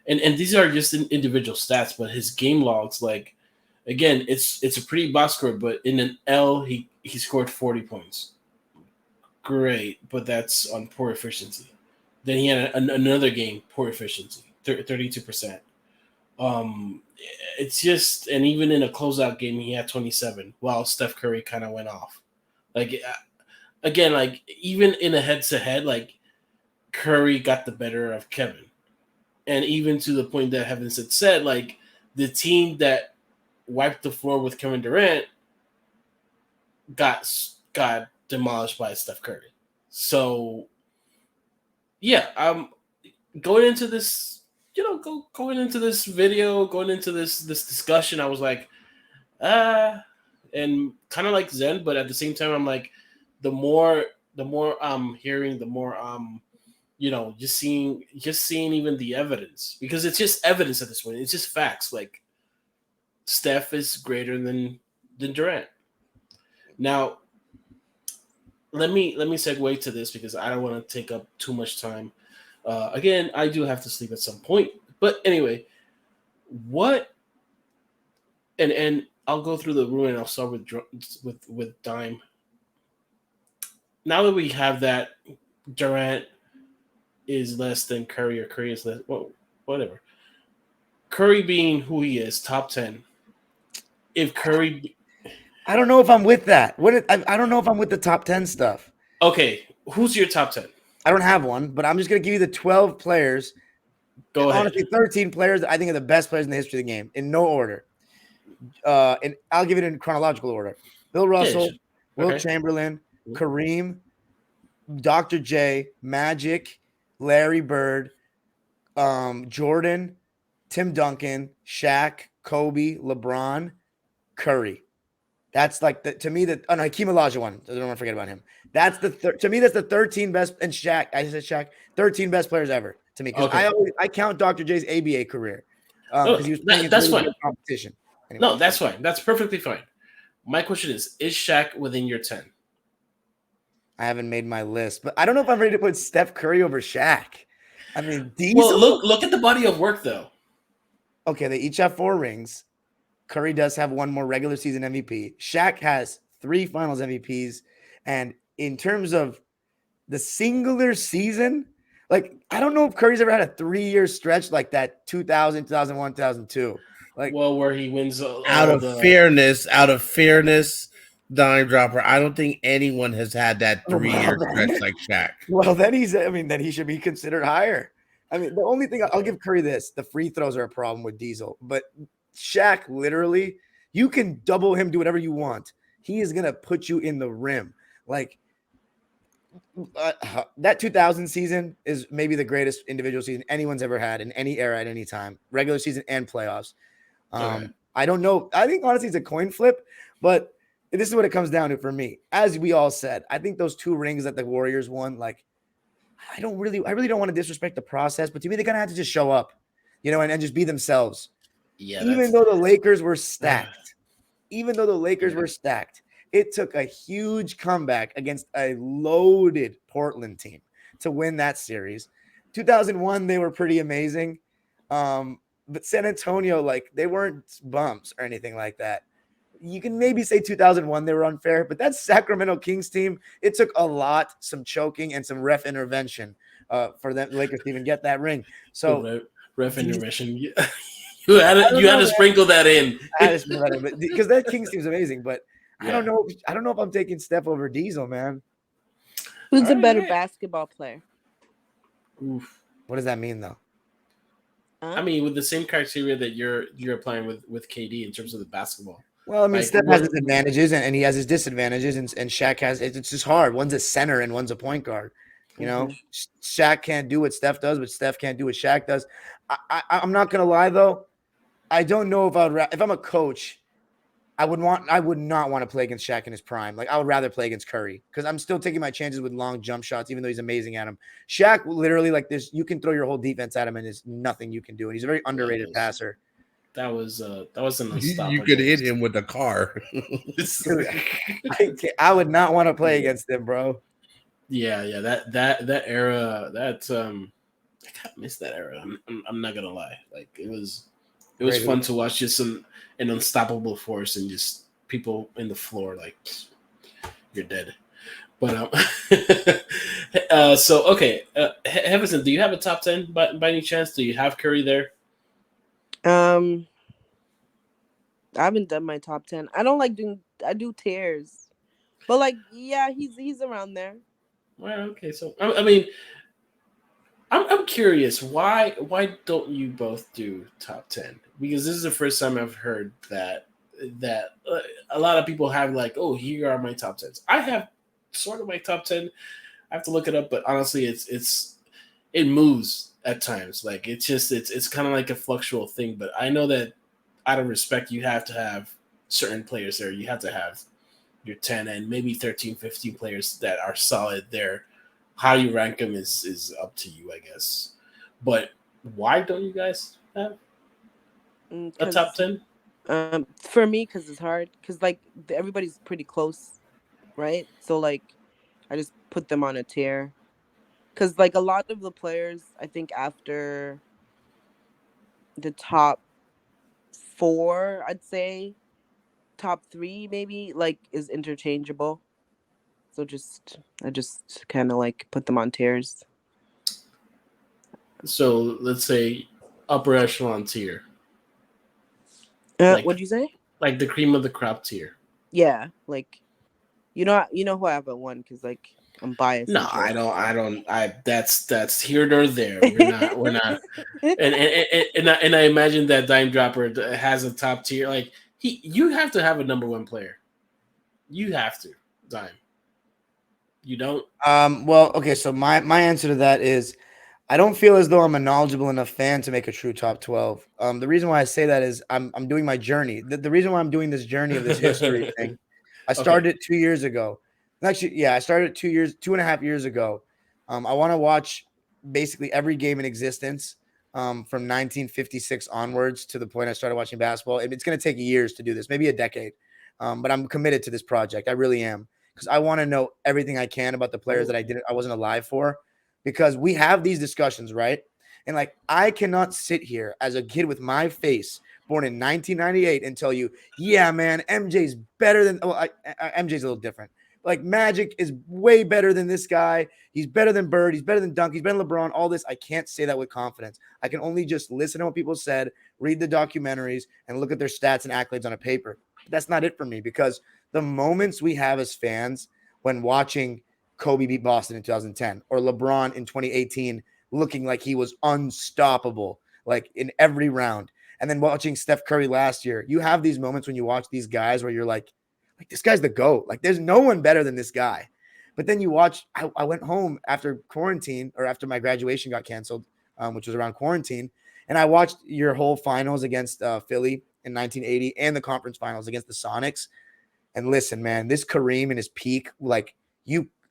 and these are just individual stats, but his game logs, like again, it's a pretty box score, but in an L he scored 40 points. Great, but that's on poor efficiency. Then he had another game, poor efficiency, 32%. It's just, and even in a closeout game, he had 27, while Steph Curry kind of went off. Like again, like even in a head-to-head, like Curry got the better of Kevin, and even to the point that Heaven said, like the team that wiped the floor with Kevin Durant got demolished by Steph Curry. So yeah, going into this, going into this video, going into this discussion, I was like, and kind of like Zen, but at the same time, I'm like, the more I'm hearing, the more just seeing even the evidence, because it's just evidence at this point. It's just facts. Like Steph is greater than Durant. Now, let me segue to this because I don't want to take up too much time. Again, I do have to sleep at some point, but anyway, what and I'll go through the room and I'll start with Dime. Now that we have that, Durant is less than Curry or Curry is less. Well, whatever. Curry being who he is, top 10. If Curry, I don't know if I'm with that. I don't know if I'm with the top 10 stuff. okay, who's your top 10? I don't have one, but I'm just going to give you the 12 players. Go ahead. Honestly, 13 players that I think are the best players in the history of the game, in no order. And I'll give it in chronological order. Bill Russell, sure. Wilt Okay. Chamberlain, Kareem, Dr. J, Magic, Larry Bird, Jordan, Tim Duncan, Shaq, Kobe, LeBron, Curry. That's like to me no, Hakeem Olajuwon. I don't want to forget about him. That's to me that's the 13 best, and Shaq. I said Shaq, 13 best players ever to me, because I count Dr. J's ABA career because he was playing that's really fine. good competition. Anyway, No, that's fine. That's perfectly fine. My question is Shaq within your 10? I haven't made my list, but I don't know if I'm ready to put Steph Curry over Shaq. I mean, Diesel. Well, look at the body of work though. Okay, they each have 4 rings. Curry does have 1 more regular season MVP. Shaq has 3 finals MVPs. And in terms of the singular season, like, I don't know if Curry's ever had a 3-year stretch like that, 2000, 2001, 2002. Like, well, where he wins out of fairness, Dime Dropper, I don't think anyone has had that 3-year stretch like Shaq. Well, then then he should be considered higher. I mean, the only thing I'll give Curry this, the free throws are a problem with Diesel, but Shaq, literally, you can double him, do whatever you want. He is going to put you in the rim. Like, that 2000 season is maybe the greatest individual season anyone's ever had in any era at any time, regular season and playoffs. I don't know. I think, honestly, it's a coin flip, but this is what it comes down to for me. As we all said, I think those 2 rings that the Warriors won, like, I really don't want to disrespect the process, but to me, they're going to have to just show up, and just be themselves. Yeah, even though the Lakers were stacked, it took a huge comeback against a loaded Portland team to win that series. 2001, they were pretty amazing. But San Antonio, like, they weren't bumps or anything like that. You can maybe say 2001, they were unfair, but that Sacramento Kings team, it took a lot, some choking and some ref intervention for the Lakers to even get that ring. So ref intervention. You had to sprinkle that in. Because that Kings team is amazing, but I don't know if I'm taking Steph over Diesel, man. Who's a better basketball player? Oof. What does that mean, though? I mean, with the same criteria that you're applying with KD in terms of the basketball. Well, I mean, Steph has his advantages and he has his disadvantages, and Shaq has it's just hard. One's a center and one's a point guard. Shaq can't do what Steph does, but Steph can't do what Shaq does. I'm not gonna lie though. I don't know if I'm a coach, I would not want to play against Shaq in his prime. Like, I would rather play against Curry because I'm still taking my chances with long jump shots, even though he's amazing at them. Shaq, literally, like this, you can throw your whole defense at him and there's nothing you can do. And he's a very underrated passer. That was an unstoppable. You could hit him with a car. I would not want to play against him, bro. Yeah. That era. I kind of missed that era. I'm not gonna lie. Like, it was fun to watch just an unstoppable force and just people in the floor like you're dead. But so okay, Heverson, do you have a top 10 by any chance? Do you have Curry there? I haven't done my top 10. I don't like I do tiers, but like, yeah, he's around there. Well, okay, so I mean, I'm curious why don't you both do top 10? Because this is the first time I've heard that a lot of people have like, oh, here are my top 10s. I have sort of my top 10. I have to look it up, but honestly, it moves at times. Like, it's kind of like a fluctual thing. But I know that out of respect, you have to have certain players there. You have to have your 10 and maybe 13, 15 players that are solid there how you rank them is up to you, I guess. But why don't you guys have a top Because 10? for me, because it's hard. Because like everybody's pretty close, right? So like I just put them on a tier. Because like a lot of the players, I think after the top four, I'd say top three maybe like is interchangeable. So just I just kind of like put them on tiers. So let's say upper echelon tier, like What'd you say? like the cream of the crop tier. Yeah, like you know who I haven't won because like I'm biased No, and I shit. don't. I don't. I that's here nor there. We're not. We're not. And I imagine that Dime Dropper has a top tier. Like you have to have a number one player. You have to, Dime. You don't. Well, okay, so my answer to that is I don't feel as though I'm a knowledgeable enough fan to make a true top 12. The reason why I say that is I'm doing my journey. The reason why I'm doing this journey of this history thing, I Okay. started it 2 years ago. Actually, yeah, I started it 2 years, 2.5 years ago. I want to watch basically every game in existence from 1956 onwards to the point I started watching basketball. It's going to take years to do this, maybe a decade. But I'm committed to this project. I really am because I want to know everything I can about the players that I wasn't alive for, because we have these discussions, right? And like, I cannot sit here as a kid with my face, born in 1998, and tell you, yeah, man, MJ's better than. Well, MJ's a little different. Like, Magic is way better than this guy. He's better than Bird. He's better than Dunk. He's better than LeBron. All this, I can't say that with confidence. I can only just listen to what people said, read the documentaries, and look at their stats and accolades on a paper. But that's not it for me, because the moments we have as fans when watching Kobe beat Boston in 2010 or LeBron in 2018 looking like he was unstoppable, like in every round. And then watching Steph Curry last year, you have these moments when you watch these guys where you're like this guy's the GOAT. Like, there's no one better than this guy. But then you watch, I went home after quarantine, or after my graduation got canceled, which was around quarantine. And I watched your whole finals against Philly in 1980 and the conference finals against the Sonics. And listen, man, this Kareem in his peak, like,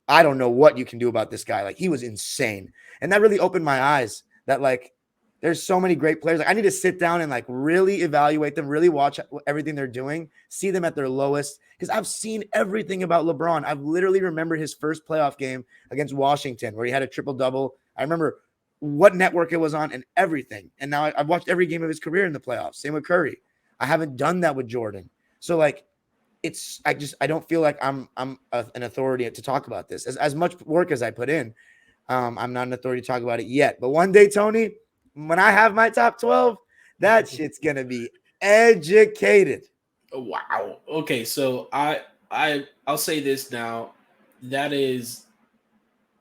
I don't know what you can do about this guy. Like, he was insane. And that really opened my eyes that, like, there's so many great players. Like, I need to sit down and like really evaluate them, really watch everything they're doing, see them at their lowest. Because I've seen everything about LeBron. I've literally remembered his first playoff game against Washington where he had a triple-double. I remember what network it was on and everything. And now I've watched every game of his career in the playoffs. Same with Curry. I haven't done that with Jordan. So like, I don't feel like I'm an authority to talk about this. As much work as I put in, I'm not an authority to talk about it yet. But one day, Tony, when I have my top 12, that shit's gonna be educated. Wow. Okay, so I'll say this now. That is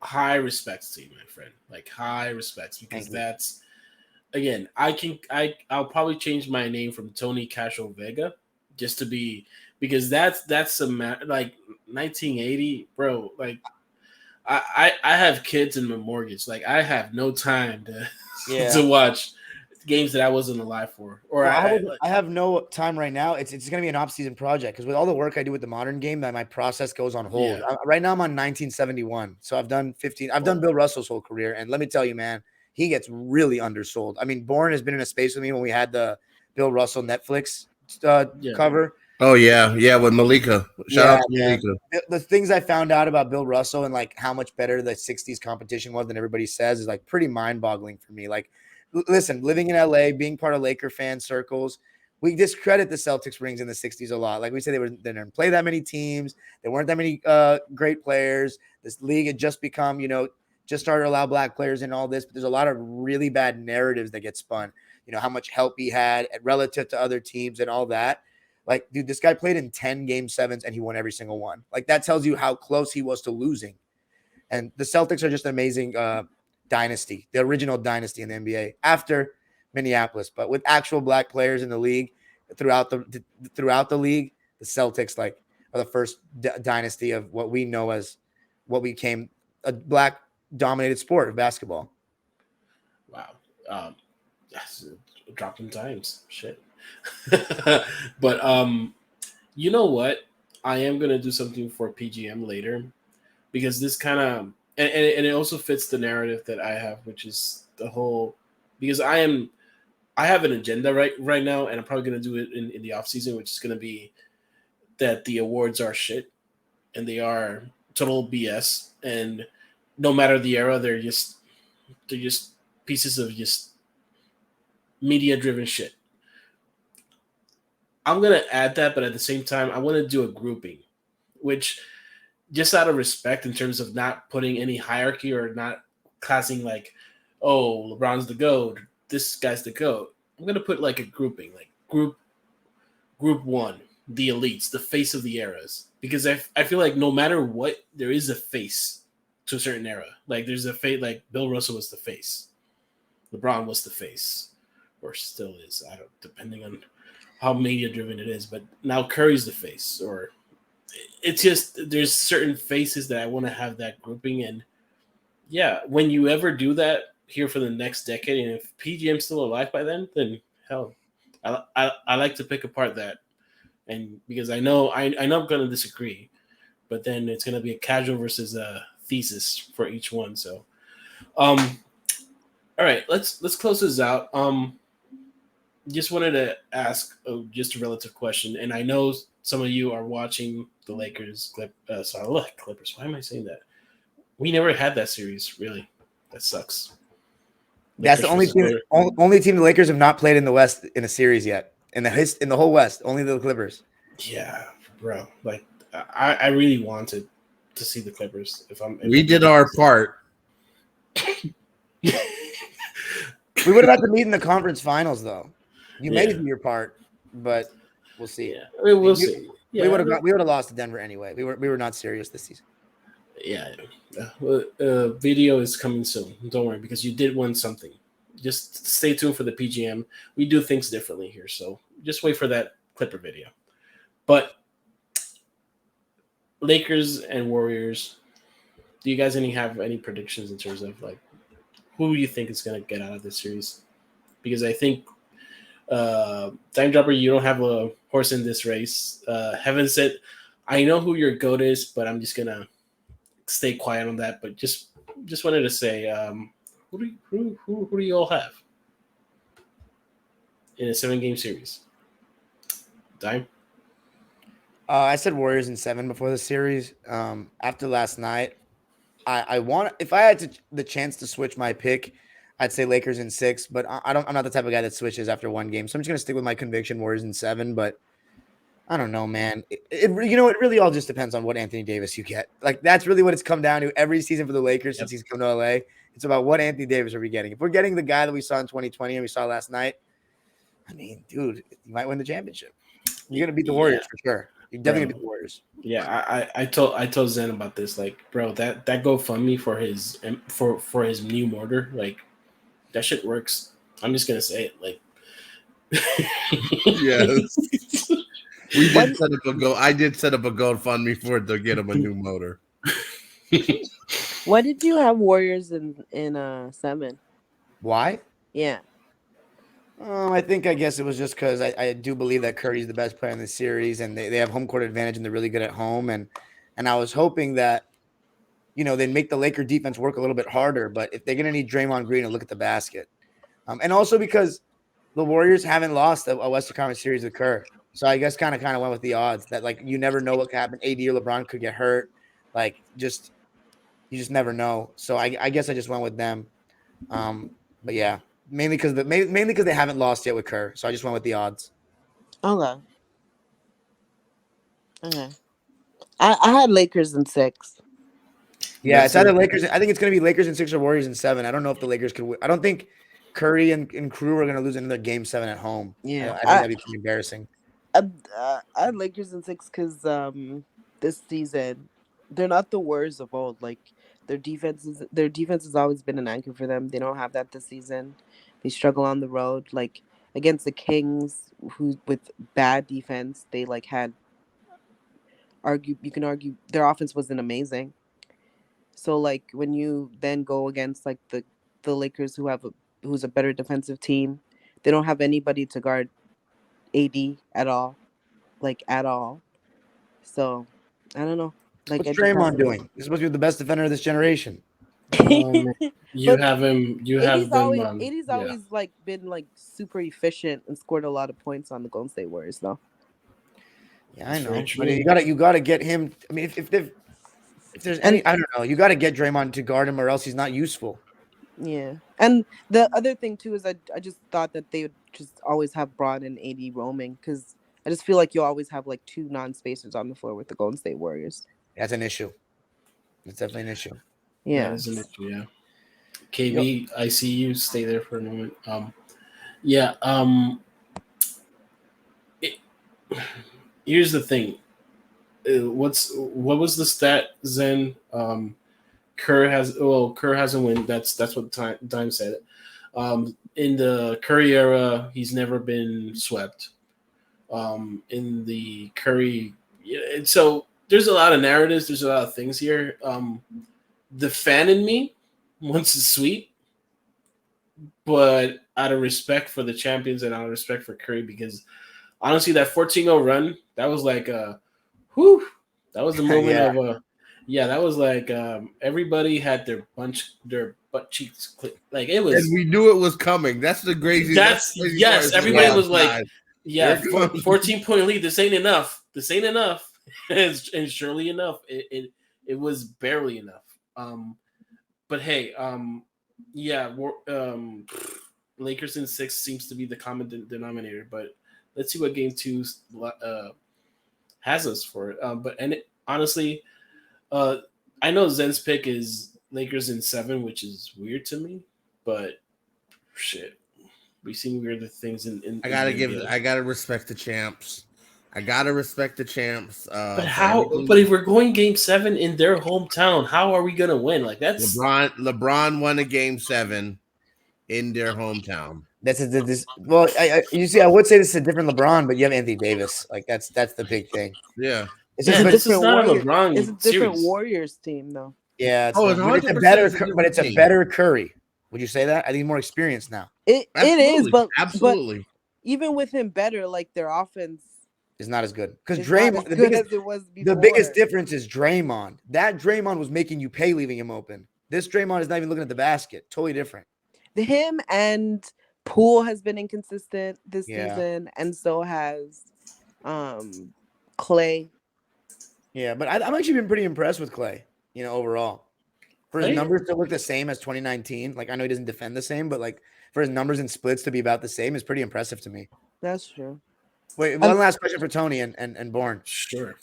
high respects to you, my friend. Like high respects, because Thank you. that's again, I'll probably change my name from Tony Castro Vega just to be, because that's like 1980, bro. Like I have kids in my mortgage. Like I have no time to Yeah. to watch games that I wasn't alive for. Or Well, I have no time right now. It's going to be an off-season project because with all the work I do with the modern game, that my process goes on hold. Yeah. Right now, I'm on 1971, so I've done 15. I've done Bill Russell's whole career, and let me tell you, man, he gets really undersold. I mean, Bourne has been in a space with me when we had the Bill Russell Netflix Yeah. cover. Oh yeah, yeah, with Malika. Shout out to man. Malika. The things I found out about Bill Russell and like how much better the 60s competition was than everybody says is like pretty mind-boggling for me. Like, listen, living in LA, being part of Laker fan circles, we discredit the Celtics rings in the 60s a lot. Like we say, they didn't play that many teams. There weren't that many great players. This league had just become, just started to allow black players in all this, but there's a lot of really bad narratives that get spun. How much help he had relative to other teams and all that. Like, dude, this guy played in 10 game sevens and he won every single one. Like, that tells you how close he was to losing. And the Celtics are just an amazing dynasty, the original dynasty in the NBA after Minneapolis. But with actual black players in the league throughout the league, the Celtics like are the first dynasty of what we know as what became a black dominated sport of basketball. Wow. That's a drop in times. Shit. But you know what? I am gonna do something for PGM later because this kind of and it also fits the narrative that I have, which is the whole because I have an agenda right now, and I'm probably gonna do it in the off season, which is gonna be that the awards are shit and they are total BS, and no matter the era, they're just pieces of just media driven shit. I'm gonna add that, but at the same time, I want to do a grouping, which just out of respect in terms of not putting any hierarchy or not classing like, oh, LeBron's the goat, this guy's the goat. I'm gonna put like a grouping, like group one, the elites, the face of the eras, because I feel like no matter what, there is a face to a certain era. Like there's a face, like Bill Russell was the face, LeBron was the face, or still is. I don't, depending on how media driven it is, but now Curry's the face, or it's just there's certain faces that I want to have that grouping. And yeah, when you ever do that here for the next decade, and if PGM's still alive by then hell, I like to pick apart that, and because I know I'm gonna disagree, but then it's gonna be a casual versus a thesis for each one. So, um, all right, let's close this out. Just wanted to ask just a relative question, and I know some of you are watching the Lakers Clippers. Why am I saying that? We never had that series, really. That sucks. That's the only team. Only team the Lakers have not played in the West in a series yet. In the whole West, only the Clippers. Yeah, bro. Like I really wanted to see the Clippers. We did our part. We would have had to meet in the conference finals, though. You made Yeah. it to your part, but we'll see. Yeah, I mean, we'll see. Yeah, We would have lost to Denver anyway. We were not serious this season. Yeah. Video is coming soon. Don't worry, because you did win something. Just stay tuned for the PGM. We do things differently here, so just wait for that Clipper video. But Lakers and Warriors, do you guys have any predictions in terms of like who you think is going to get out of this series? Because I think Time Dropper, you don't have a horse in this race. Heaven said, I know who your goat is, but I'm just gonna stay quiet on that. But just wanted to say, who do you all have in a 7-game series? Dime. I said Warriors in 7 before the series. After last night, I want if I had the chance to switch my pick, I'd say Lakers in 6. But I'm not the type of guy that switches after one game, so I'm just gonna stick with my conviction, Warriors in 7. But I don't know, man. It really all just depends on what Anthony Davis you get. Like that's really what it's come down to every season for the Lakers since he's come to LA. It's about what Anthony Davis are we getting. If we're getting the guy that we saw in 2020 and we saw last night, I mean, dude, you might win the championship. You're gonna beat the Warriors for sure. You're definitely gonna beat the Warriors. Yeah, I told Zen about this. Like, bro, that GoFundMe for his new mortar, like that shit works. I'm just gonna say it. Like, yes, we did set up a go. I did set up a GoFundMe for it to get him a new motor. Why did you have Warriors in 7? Why? Yeah. I guess it was just because I do believe that Curry's the best player in the series, and they have home court advantage, and they're really good at home. And I was hoping that, they'd make the Laker defense work a little bit harder. But if they're going to need Draymond Green to look at the basket, and also because the Warriors haven't lost a Western Conference series with Kerr, so I guess kind of went with the odds that like you never know what could happen. AD or LeBron could get hurt, you just never know. So I guess I just went with them. But yeah. Mainly because they haven't lost yet with Kerr, so I just went with the odds. Okay. I had Lakers in 6. Yeah, it's either Lakers. I think it's going to be Lakers in 6 or Warriors in 7. I don't know if the Lakers could win. I don't think Curry and crew are going to lose another game 7 at home. Yeah, I think that'd be pretty embarrassing. I had Lakers in 6 because this season they're not the Warriors of old. Like their defense has always been an anchor for them. They don't have that this season. They struggle on the road, like against the Kings, who with bad defense they had you can argue their offense wasn't amazing. So like when you then go against like the Lakers who's a better defensive team, they don't have anybody to guard AD at all, like at all. So I don't know. Like, What's I just Draymond haven't. doing? He's supposed to be the best defender of this generation. You But have him. You have AD's them. always AD's Yeah. always like been like super efficient and scored a lot of points on the Golden State Warriors, though. Yeah, That's I very know, but true. you gotta get him. I mean, if there's any, I don't know, you gotta get Draymond to guard him, or else he's not useful. Yeah, and the other thing too is I just thought that they would just always have Braun and AD roaming, because I just feel like you always have like two non-spacers on the floor with the Golden State Warriors. That's an issue. It's definitely an issue. That Yeah, is an issue. Yeah. Yep. KB, I see you. Stay there for a moment. Yeah. It, here's the thing. What was the stat? Zen. Kerr hasn't won. That's what Dime said. In the Curry era, he's never been swept. In the Curry, yeah, and so there's a lot of narratives. There's a lot of things here. The fan in me wants a sweep, but out of respect for the champions and out of respect for Curry, because honestly, that 14-0 run, that was like whew, that was the moment Yeah. of yeah, that was like everybody had their butt cheeks clipped. Like it was. And we knew it was coming. That's the crazy. That's the crazy yes. part is Everybody we was like, outside. yeah, Here it comes. 14-point lead. This ain't enough. This ain't enough. And surely enough, it was barely enough. But hey, yeah, Lakers in 6 seems to be the common denominator. But let's see what game 2 has us for it. Honestly, I know Zen's pick is Lakers in 7, which is weird to me, but shit, we've seen weirder things in I gotta the NBA. I gotta respect the champs. I gotta respect the champs. But how? But if we're going game 7 in their hometown, how are we gonna win? Like that's LeBron won a game 7 in their hometown. Well, you see, I would say this is a different LeBron, but you have Anthony Davis. Like that's the big thing. Yeah. It's yeah, just, this is not a Warrior- LeBron It's a different series. Warriors team, though. yeah, it's, Oh, it's but it's a 100% better, it's a but it's a different better Curry. Would you say that? I think more experience now It is, but Absolutely. even with him better, like their offense is not as good because is not Draymond. as good as it was before. The biggest difference is Draymond. That Draymond was making you pay, leaving him open. This Draymond is not even looking at the basket. Totally different. Him and Poole has been inconsistent this Yeah. season, and so has Clay. Yeah, but I've actually been pretty impressed with Clay. You know, overall, for his Clay? numbers to look the same as 2019. Like I know he doesn't defend the same, but like for his numbers and splits to be about the same is pretty impressive to me. That's true. Wait, one last question for Tony and Bourne. Sure.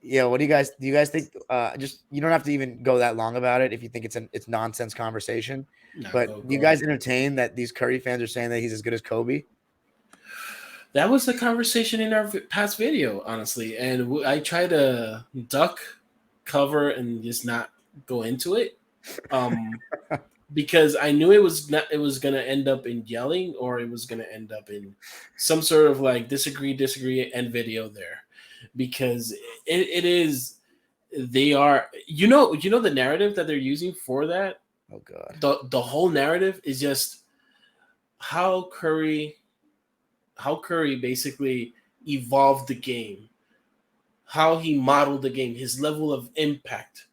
Yeah, what do you guys think? Just you don't have to even go that long about it if you think it's nonsense conversation. No, But do you guys entertain that these Curry fans are saying that he's as good as Kobe? That was the conversation in our past video, honestly, and I try to duck, cover, and just not go into it, because I knew it was going to end up in yelling, or it was going to end up in some sort of like disagree, end video there, because it is. They are, you know the narrative that they're using for that. Oh God, the whole narrative is just how Curry basically evolved the game, how he modeled the game, his level of impact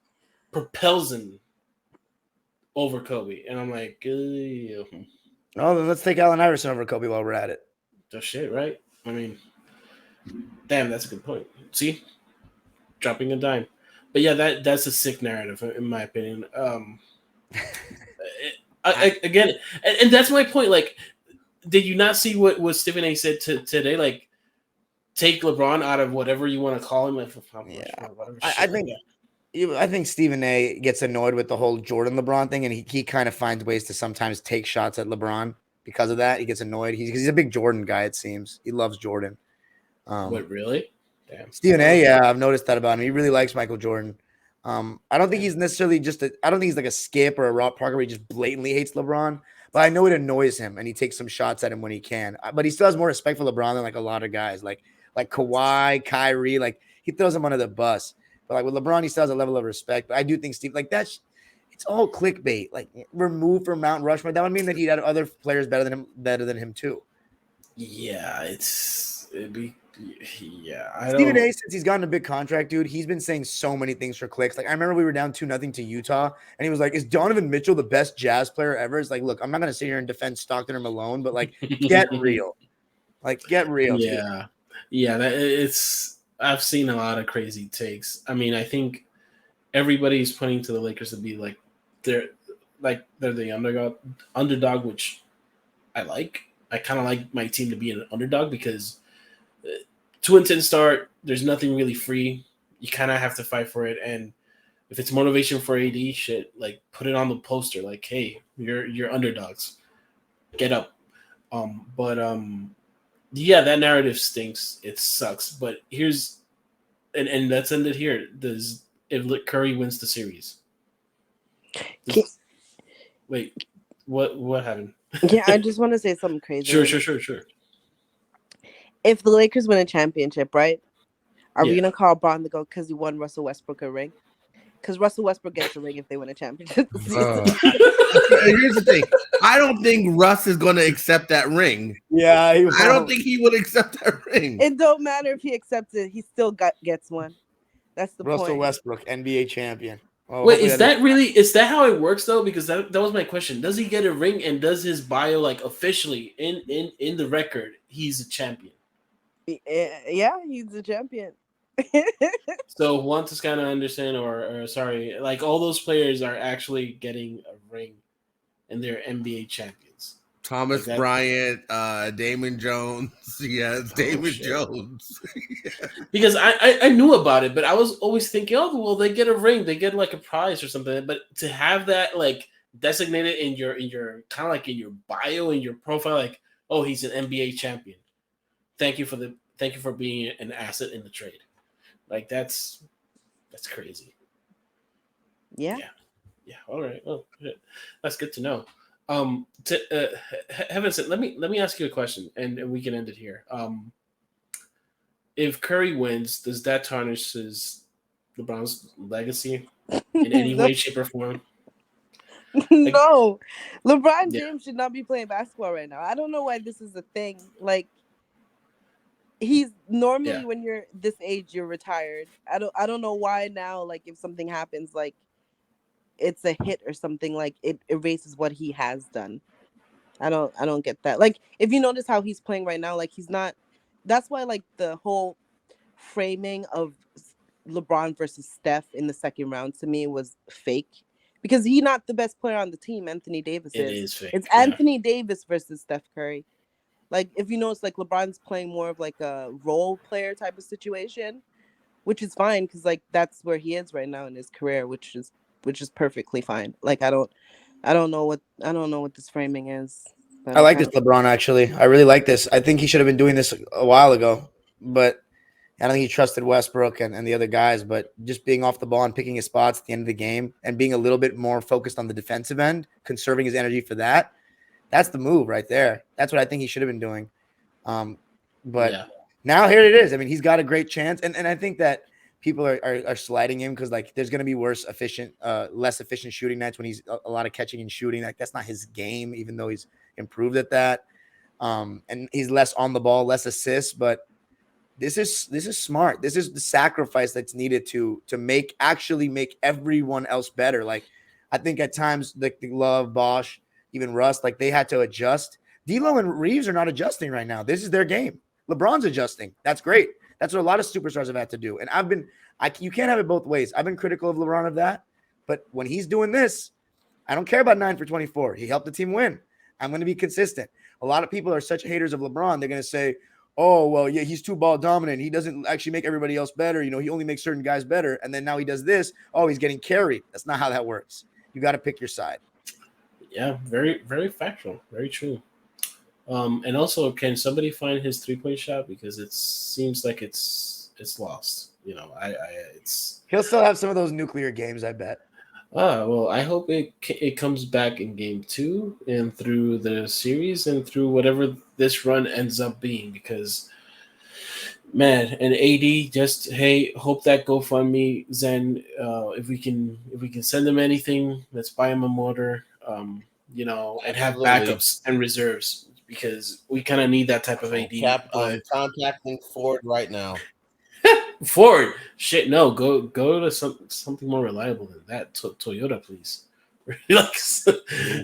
propels him over Kobe. And I'm like, oh, then let's take Allen Iverson over Kobe while we're at it. that's shit, right? I mean, damn, that's a good point. See, dropping a dime. But yeah, that's a sick narrative in my opinion. Again, and that's my point. Like, did you not see what Stephen A said today? Like, take LeBron out of whatever you want to call him. I think Stephen A gets annoyed with the whole Jordan LeBron thing, and he kind of finds ways to sometimes take shots at LeBron because of that. He gets annoyed. He's a big Jordan guy. It seems he loves Jordan. What, really? Damn. Stephen A, yeah, I've noticed that about him. He really likes Michael Jordan. I don't think he's necessarily I don't think he's like a Skip or a Rob Parker where he just blatantly hates LeBron, but I know it annoys him and he takes some shots at him when he can. But he still has more respect for LeBron than like a lot of guys, like Kawhi, Kyrie, like he throws him under the bus. But like with LeBron, he still has a level of respect. But I do think Steve, like it's all clickbait. Like removed from Mount Rushmore, that would mean that he had other players better than him too. Yeah, it'd be Yeah, I Stephen don't. A, since he's gotten a big contract, dude, he's been saying so many things for clicks. Like I remember we were down 2-0 to Utah, and he was like, "Is Donovan Mitchell the best Jazz player ever?" It's like, look, I'm not gonna sit here and defend Stockton or Malone, but like, get real. Like, get real, dude. Yeah, yeah. It's. I've seen a lot of crazy takes. I mean, I think everybody's pointing to the Lakers to be they're they're the underdog, which I like. I kind of like my team to be an underdog because 2-10 start. There's nothing really free. You kind of have to fight for it, and if it's motivation for AD, shit, like put it on the poster. Like, hey, you're underdogs. Get up. But yeah, that narrative stinks. It sucks. But here's and that's ended here. Does if Curry wins the series? Wait, what happened? Yeah, I just want to say something crazy. Sure. If the Lakers win a championship, right? Are we Yeah. gonna call Bron the GOAT because he won Russell Westbrook a ring? Because Russell Westbrook gets a ring if they win a championship this season. Here's the thing. I don't think Russ is going to accept that ring. Yeah, I don't think he would accept that ring. It don't matter if he accepts it; he still gets one. That's the Russell point. Westbrook, NBA champion. Well, Wait, is that how it works though? Because that was my question. Does he get a ring, and does his bio officially in the record he's a champion? Yeah, he's a champion. So want to kind of understand, or sorry, like all those players are actually getting a ring, and they're NBA champions. Thomas Bryant, Damon Jones. Yes, Damon Jones. Because I knew about it, but I was always thinking, oh, well, they get a ring, they get like a prize or something. But to have that like designated in your kind of like in your bio, in your profile, like, oh, he's an NBA champion. Thank you for being an asset in the trade. Like that's crazy. Yeah. All right. Oh, that's good to know. Heaven said, let me ask you a question, and we can end it here. If Curry wins, does that tarnish LeBron's legacy in any way, shape, or form? No, LeBron James should not be playing basketball right now. I don't know why this is a thing. Like, he's normally when you're this age, you're retired. I don't know why now. Like, if something happens, like it's a hit or something, like it erases what he has done. I don't get that. Like, if you notice how he's playing right now, like he's not. That's why like the whole framing of LeBron versus Steph in the second round to me was fake, because he's not the best player on the team. Anthony Davis is. It is fake. It's Anthony Davis versus Steph Curry. Like, if you notice, like LeBron's playing more of like a role player type of situation, which is fine because like that's where he is right now in his career, which is perfectly fine. Like I don't know what this framing is. I like this LeBron, actually. I really like this. I think he should have been doing this a while ago, but I don't think he trusted Westbrook and the other guys. But just being off the ball and picking his spots at the end of the game and being a little bit more focused on the defensive end, conserving his energy for that, that's the move right there. That's what I think he should have been doing. But now here it is. I mean, he's got a great chance. And I think that people are sliding him because like there's going to be less efficient shooting nights when he's a lot of catching and shooting. Like that's not his game, even though he's improved at that. And he's less on the ball, less assists. But this is smart. This is the sacrifice that's needed to make everyone else better. Like I think at times like the Love, Bosch, even Russ, like they had to adjust. D'Lo and Reeves are not adjusting right now. This is their game. LeBron's adjusting. That's great. That's what a lot of superstars have had to do. And you can't have it both ways. I've been critical of LeBron of that. But when he's doing this, I don't care about 9 for 24. He helped the team win. I'm going to be consistent. A lot of people are such haters of LeBron. They're going to say, oh, well, yeah, he's too ball dominant. He doesn't actually make everybody else better. You know, he only makes certain guys better. And then now he does this. Oh, he's getting carried. That's not how that works. You got to pick your side. Yeah, very, very factual. Very true. And also, can somebody find his 3-point shot, because it seems like it's lost. You know, he'll still have some of those nuclear games, I bet. Well, I hope it comes back in game 2 and through the series and through whatever this run ends up being, because man, and AD, just hope that GoFundMe, Zen, if we can send them anything, let's buy him a motor, you know, and have backups and reserves. because we kind of need that type of AD. I'm contacting Ford right now. Ford, shit, no, go to something more reliable than that. Toyota, please.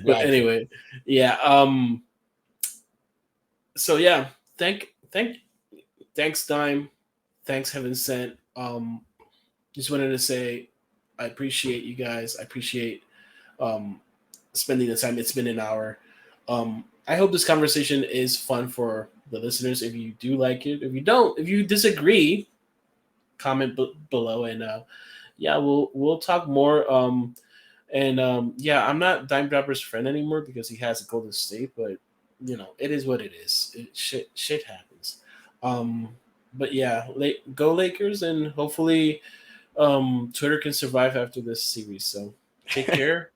But anyway, yeah. So yeah, thanks, Dime. Thanks, Heaven Sent. Just wanted to say, I appreciate you guys. I appreciate um spending the time. It's been an hour. I hope this conversation is fun for the listeners. If you do like it, if you don't, if you disagree, comment below, and yeah, we'll talk more. Yeah, I'm not Dime Dropper's friend anymore because he has a Golden State, but it is what it is. Shit happens. But yeah, go Lakers, and hopefully, Twitter can survive after this series. So take care,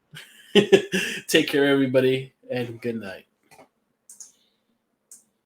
take care, everybody, and good night.